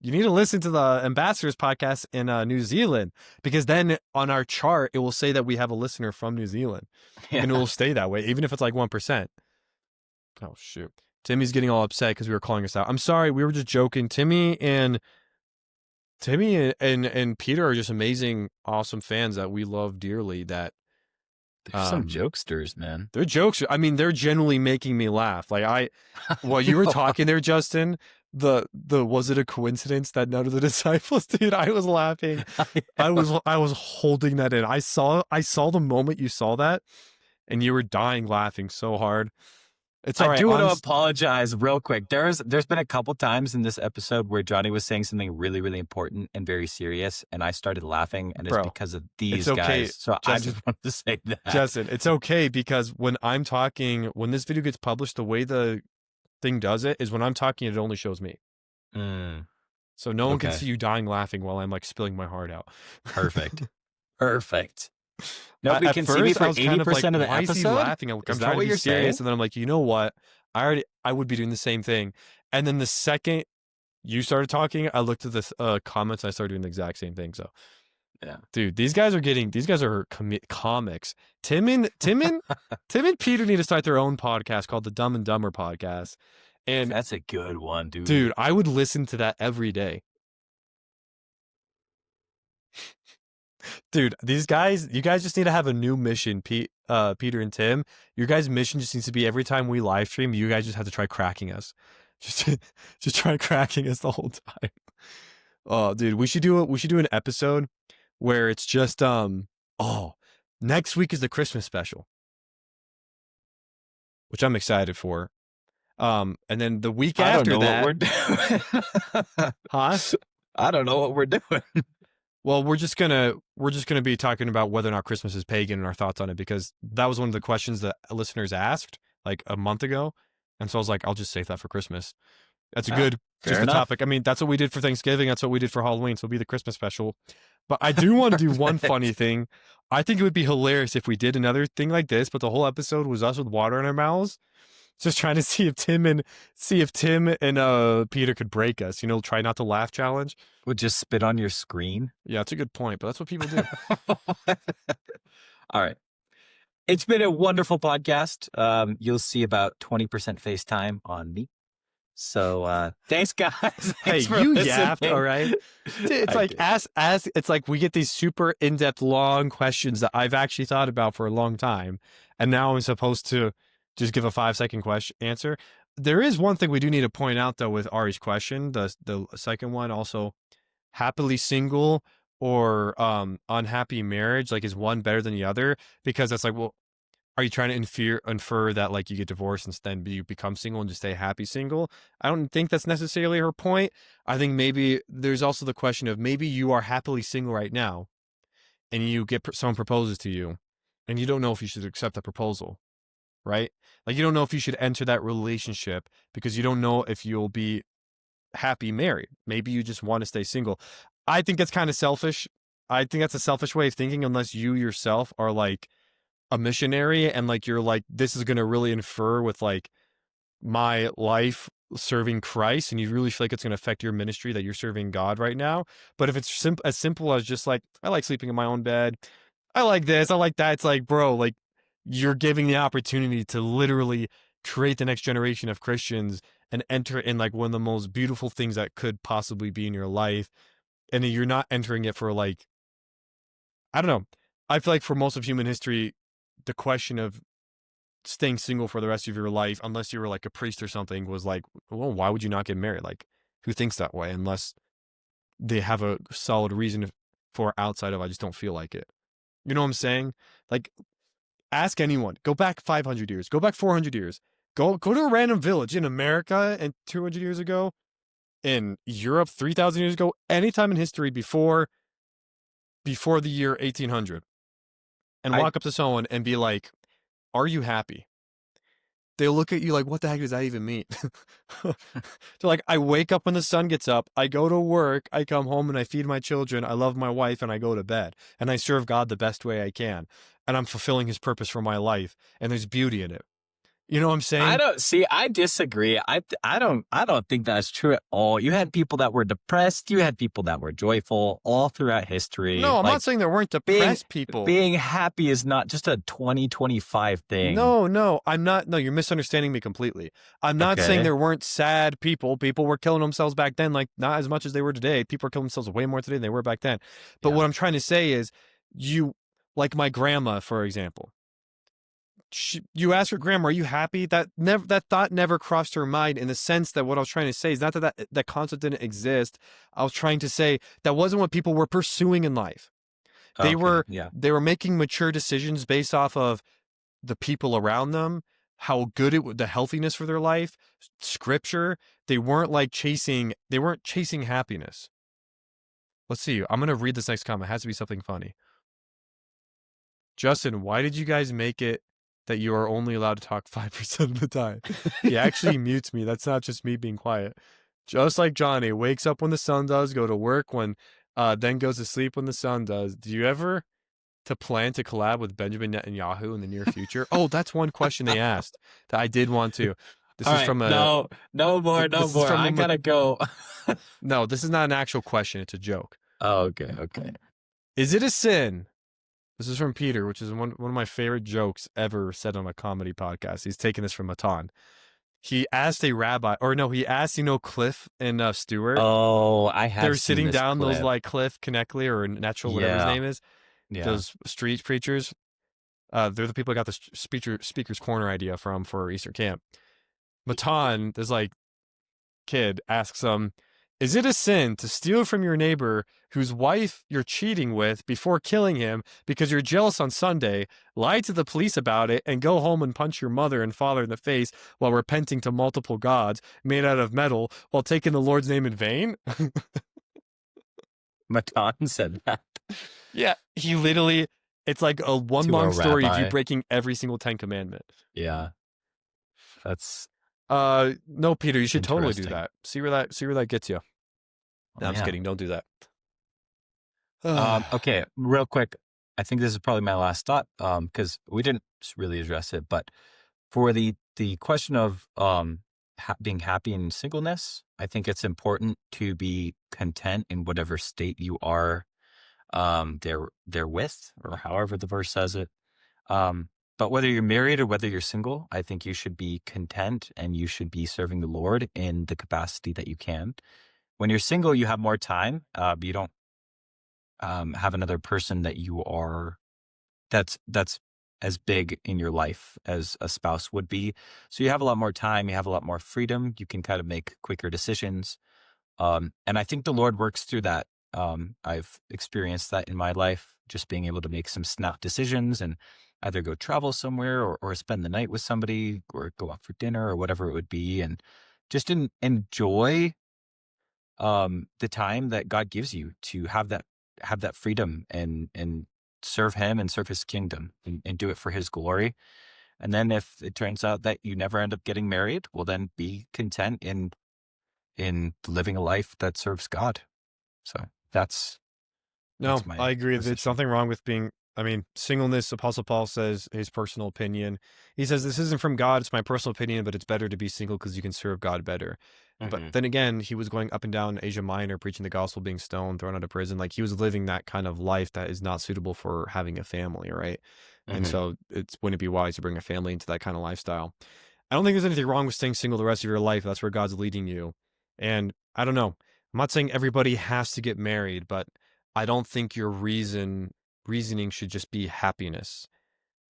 you need to listen to the Ambassadors podcast in New Zealand because then on our chart, it will say that we have a listener from New Zealand and it Yeah. will stay that way, even if it's like 1%. Oh, shoot. Timmy's getting all upset because we were calling us out. I'm sorry, we were just joking. Timmy and Peter are just amazing, awesome fans that we love dearly. That There's some jokesters, man. their jokes. I mean, they're genuinely making me laugh. Like while you were talking there, Justin. The was it a coincidence that none of the disciples did? I was laughing. I was holding that in. I saw the moment you saw that, and you were dying laughing so hard. It's all I right. do want to apologize real quick. There's been a couple times in this episode where Johnny was saying something really, really important and very serious, and I started laughing, and it's because of these okay, guys. So Justin, I just wanted to say that. Justin, it's okay because when I'm talking, when this video gets published, the way the thing does it is when I'm talking, it only shows me. So no one can see you dying laughing while I'm like spilling my heart out. Perfect. Perfect. Nobody can see me for 80% of the why episode. Is he laughing? I'm trying to be serious, and then I'm like, you know what? I would be doing the same thing. And then the second you started talking, I looked at the comments. And I started doing the exact same thing. So, yeah, dude, these guys are comics. Tim and Peter need to start their own podcast called the Dumb and Dumber Podcast. And that's a good one, dude. Dude, I would listen to that every day. Dude, you guys just need to have a new mission, Peter and Tim. Your guys' mission just needs to be every time we live stream, you guys just have to try cracking us. Just try cracking us the whole time. Oh, dude, we should do an episode where it's just next week is the Christmas special, which I'm excited for. And then the week after that, what we're doing. Huh? I don't know what we're doing. Well, we're just gonna be talking about whether or not Christmas is pagan and our thoughts on it, because that was one of the questions that listeners asked like a month ago, and so I was like, I'll just save that for Christmas. That's a good just a topic. I mean, that's what we did for Thanksgiving. That's what we did for Halloween. So it'll be the Christmas special. But I do want to do one funny thing. I think it would be hilarious if we did another thing like this, but the whole episode was us with water in our mouths, just trying to see if Tim and Peter could break us. You know, try not to laugh challenge. Would just spit on your screen. Yeah, it's a good point, but that's what people do. All right. It's been a wonderful podcast. You'll see about 20% FaceTime on me. So thanks, guys. Thanks hey, you yapped, all right? It's like as it's like we get these super in-depth, long questions that I've actually thought about for a long time, and now I'm supposed to just give a 5-second answer. There is one thing we do need to point out though with Ari's question, the second one also, happily single or unhappy marriage, like is one better than the other? Because that's like, well, are you trying to infer that like you get divorced and then you become single and just stay happy single? I don't think that's necessarily her point. I think maybe there's also the question of maybe you are happily single right now and you get someone proposes to you and you don't know if you should accept that proposal, right? Like you don't know if you should enter that relationship because you don't know if you'll be happy married. Maybe you just want to stay single. I think that's kind of selfish. I think that's a selfish way of thinking unless you yourself are like a missionary and like you're like, this is going to really infer with like my life serving Christ, and you really feel like it's going to affect your ministry that you're serving God right now. But if it's as simple as just like, I like sleeping in my own bed, I like this, I like that, it's like, bro, like you're giving the opportunity to literally create the next generation of Christians and enter in like one of the most beautiful things that could possibly be in your life. And you're not entering it for like, I don't know. I feel like for most of human history, the question of staying single for the rest of your life, unless you were like a priest or something, was like, well, why would you not get married? Like, who thinks that way? Unless they have a solid reason for outside of I just don't feel like it. You know what I'm saying? Like, ask anyone. Go back 500 years. Go back 400 years. Go to a random village in America and 200 years ago, in Europe 3,000 years ago, anytime in history before the year 1800, and I walk up to someone and be like, "Are you happy?" They'll look at you like, "What the heck does that even mean?" They're like, "I wake up when the sun gets up. I go to work. I come home and I feed my children. I love my wife and I go to bed. And I serve God the best way I can. And I'm fulfilling his purpose for my life. And there's beauty in it." You know what I'm I saying? don't see. I disagree. I don't think that's true at all. You had people that were depressed. You had people that were joyful all throughout history. No, I'm not Like saying there weren't being depressed people. being happy is not just a 2025 thing. No, I'm not. No, you're misunderstanding me completely. I'm not saying Okay. there weren't sad people. People were killing themselves back then, like not as much as they were today. People are killing themselves way more today than they were back then. But Yeah. what I'm trying to say is, you, like my grandma, for example. You ask her grandma, "Are you happy?" That thought never crossed her mind. In the sense that what I was trying to say is not that concept didn't exist. I was trying to say that wasn't what people were pursuing in life. They Okay. were Yeah. they were making mature decisions based off of the people around them, how good the healthiness for their life, scripture. They weren't chasing happiness. Let's see. I'm going to read this next comment. It has to be something funny. Justin, why did you guys make it that you are only allowed to talk 5% of the time? He actually mutes me. That's not just me being quiet. Just like Johnny, wakes up when the sun does, go to work then goes to sleep when the sun does. Do you ever to plan to collab with Benjamin Netanyahu in the near future? Oh, that's one question they asked that I did want to. This All is right. from a No, no more, no this is more. from I a gotta go. no, this is not an actual question. It's a joke. Oh, okay. Okay. Is it a sin? This is from Peter, which is one of my favorite jokes ever said on a comedy podcast. He's taking this from Matan. He asked a rabbi, or no, he asked, Cliff and Stewart. Oh, I They're have seen sitting this down, those clip. like Cliff Connectly or Natural, whatever his Yeah. name is, Yeah. those street preachers. They're the people I got the speaker's corner idea from for Easter camp. Matan, this like kid, asks him, "Is it a sin to steal from your neighbor whose wife you're cheating with before killing him because you're jealous on Sunday, lie to the police about it, and go home and punch your mother and father in the face while repenting to multiple gods made out of metal while taking the Lord's name in vain?" Matan said that Yeah, he literally, it's like a one to a long story of you rabbi. breaking every single Ten Commandment. Yeah. That's No, Peter, you should totally do interesting. that. See where that gets you. Oh, No, I'm just yeah. kidding. Don't do that. Okay, real quick. I think this is probably my last thought because we didn't really address it, but for the question of being happy in singleness, I think it's important to be content in whatever state you are there with, or however the verse says it. Um, but whether you're married or whether you're single, I think you should be content and you should be serving the Lord in the capacity that you can. When you're single, you have more time. You don't have another person that you are that's as big in your life as a spouse would be. So you have a lot more time, you have a lot more freedom, you can kind of make quicker decisions. And I think the Lord works through that. I've experienced that in my life, just being able to make some snap decisions and either go travel somewhere or spend the night with somebody or go out for dinner or whatever it would be. And just enjoy the time that God gives you to have that freedom and serve him and serve his kingdom and do it for his glory. And then if it turns out that you never end up getting married, well then be content in living a life that serves God. So No, that's my I agree. There's position. nothing wrong with being, I mean, singleness, Apostle Paul says his personal opinion. He says, "This isn't from God, it's my personal opinion, but it's better to be single because you can serve God better." But Hmm. then again, he was going up and down Asia Minor, preaching the gospel, being stoned, thrown out of prison. Like he was living that kind of life that is not suitable for having a family, right? And Hmm. so wouldn't it be wise to bring a family into that kind of lifestyle? I don't think there's anything wrong with staying single the rest of your life. That's where God's leading you. And I don't know. I'm not saying everybody has to get married, but I don't think your reasoning should just be happiness.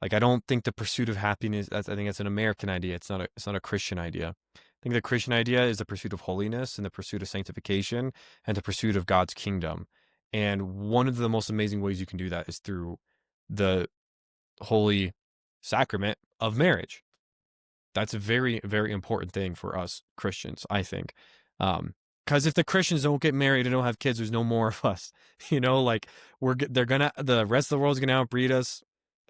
Like I don't think the pursuit of happiness. I think that's an American idea. It's not a Christian idea. think the Christian idea is the pursuit of holiness and the pursuit of sanctification and the pursuit of God's kingdom. And one of the most amazing ways you can do that is through the holy sacrament of marriage. That's a very, very important thing for us Christians, I think. Because if the Christians don't get married and don't have kids, there's no more of us. Like the rest of the world's gonna outbreed us.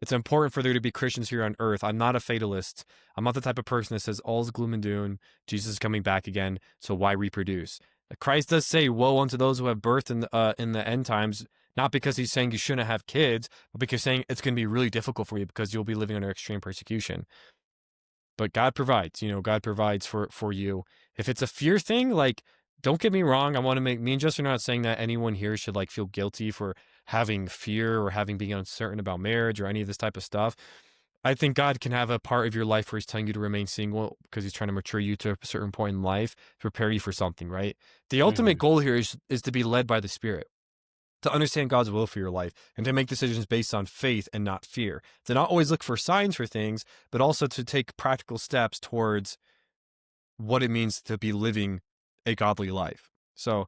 It's important for there to be Christians here on earth. I'm not a fatalist. I'm not the type of person that says all's gloom and doom. Jesus is coming back again, so why reproduce? Christ does say, "Woe unto those who have birth in the end times." Not because he's saying you shouldn't have kids, but because he's saying it's going to be really difficult for you because you'll be living under extreme persecution. But God provides. God provides for you. If it's a fear thing, like, don't get me wrong. I want to me and Justin are not saying that anyone here should like feel guilty for having fear or being uncertain about marriage or any of this type of stuff. I think God can have a part of your life where he's telling you to remain single because he's trying to mature you to a certain point in life, to prepare you for something, right? The ultimate goal here is to be led by the Spirit, to understand God's will for your life, and to make decisions based on faith and not fear. To not always look for signs for things, but also to take practical steps towards what it means to be living a godly life. So,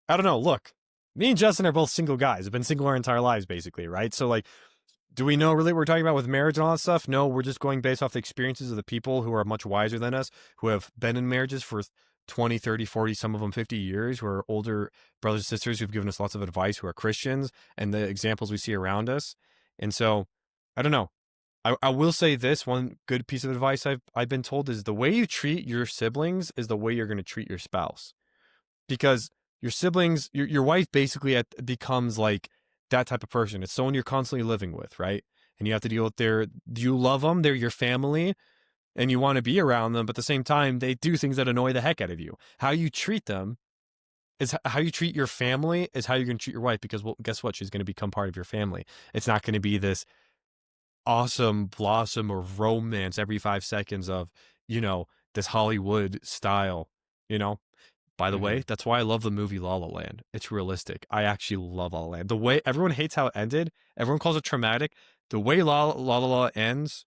I don't know. Look, me and Justin are both single guys. We've been single our entire lives, basically, right? So, like, do we know really what we're talking about with marriage and all that stuff? No, we're just going based off the experiences of the people who are much wiser than us, who have been in marriages for 20, 30, 40, some of them 50 years, who are older brothers and sisters who've given us lots of advice, who are Christians, and the examples we see around us. And so, I don't know. I will say this, one good piece of advice I've been told is the way you treat your siblings is the way you're going to treat your spouse. Because your siblings, your wife basically becomes like that type of person. It's someone you're constantly living with, right? And you have to deal with you love them, they're your family, and you want to be around them, but at the same time, they do things that annoy the heck out of you. How you treat them is how you treat your family is how you're going to treat your wife, because, well, guess what? She's going to become part of your family. It's not going to be this awesome blossom of romance every 5 seconds of, this Hollywood style, you know? By the way, that's why I love the movie La La Land. It's realistic. I actually love La La Land. The way everyone hates how it ended, everyone calls it traumatic. The way La ends,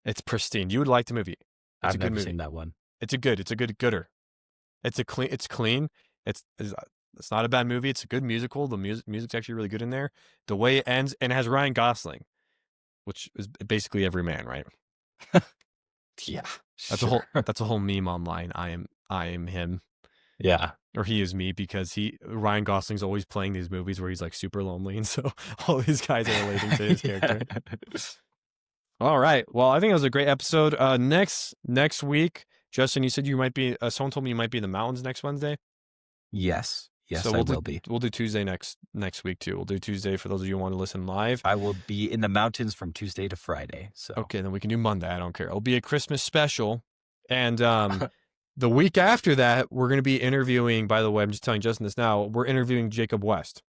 it's pristine. You would like the movie. It's I've a good never movie. seen that one. It's a good gooder. It's clean. It's not a bad movie. It's a good musical. The music's actually really good in there. The way it ends, and it has Ryan Gosling, which is basically every man, right? Yeah, That's a whole meme online. I am him. Yeah. Or he is me, because Ryan Gosling's always playing these movies where he's like super lonely, and so all these guys are relating to his character. All right. Well, I think it was a great episode. Next week, Justin, you said you might be. Someone told me you might be in the mountains next Wednesday. Yes, So I will be. We'll do Tuesday next week too. We'll do Tuesday for those of you who want to listen live. I will be in the mountains from Tuesday to Friday. So okay, then we can do Monday. I don't care. It'll be a Christmas special, and the week after that, we're going to be interviewing. By the way, I'm just telling Justin this now. We're interviewing Jacob West.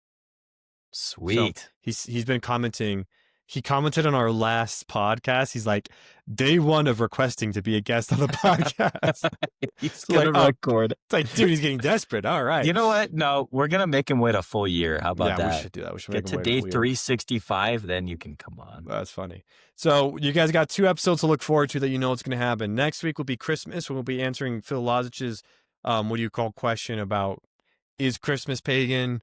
Sweet. So he's been commenting. He commented on our last podcast. He's like, day one of requesting to be a guest on the podcast. He's gonna record. It's like, dude, he's getting desperate. All right. You know what? No, we're gonna make him wait a full year. How about that? Yeah, we should do that. We should get make to him wait day a full year. 365, then you can come on. That's funny. So you guys got 2 episodes to look forward to that what's going to happen. Next week will be Christmas. We'll be answering Phil Lozich's question about, is Christmas pagan?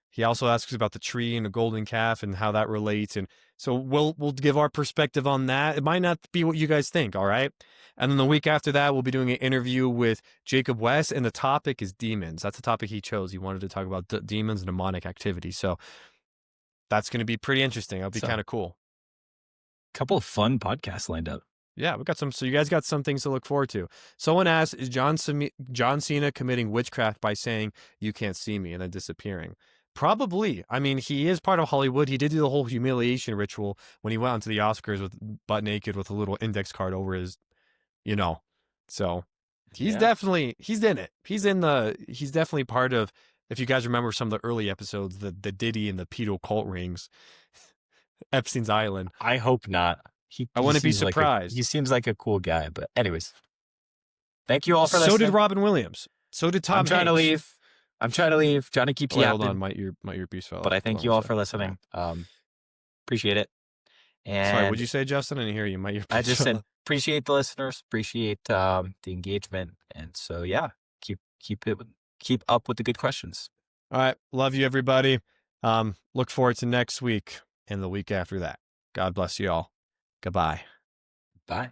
He also asks about the tree and the golden calf and how that relates. And so we'll give our perspective on that. It might not be what you guys think, all right? And then the week after that, we'll be doing an interview with Jacob West, and the topic is demons. That's the topic he chose. He wanted to talk about demons and demonic activity. So that's going to be pretty interesting. That'll be kind of cool. Couple of fun podcasts lined up. Yeah, we got some. So you guys got some things to look forward to. Someone asked, is John Cena committing witchcraft by saying, "You can't see me," and then disappearing? Probably. I mean, he is part of Hollywood. He did do the whole humiliation ritual when he went onto the Oscars with butt naked with a little index card over his, So he's definitely, he's in it. He's definitely part of, if you guys remember some of the early episodes, the Diddy and the pedo cult rings, Epstein's Island. I hope not. I wouldn't be surprised. He seems like a cool guy, but anyways. Thank you all for listening. So did Robin Williams. So did Tom Hanks. I'm trying to leave. Johnny keeps yapping. Hold on, my earpiece fell. But I thank you all for listening. Appreciate it. And sorry, what'd you say, Justin? I didn't hear you. My earpiece I just said appreciate the listeners, appreciate the engagement, and so yeah, keep up with the good questions. All right. Love you, everybody. Look forward to next week and the week after that. God bless you all. Goodbye. Bye.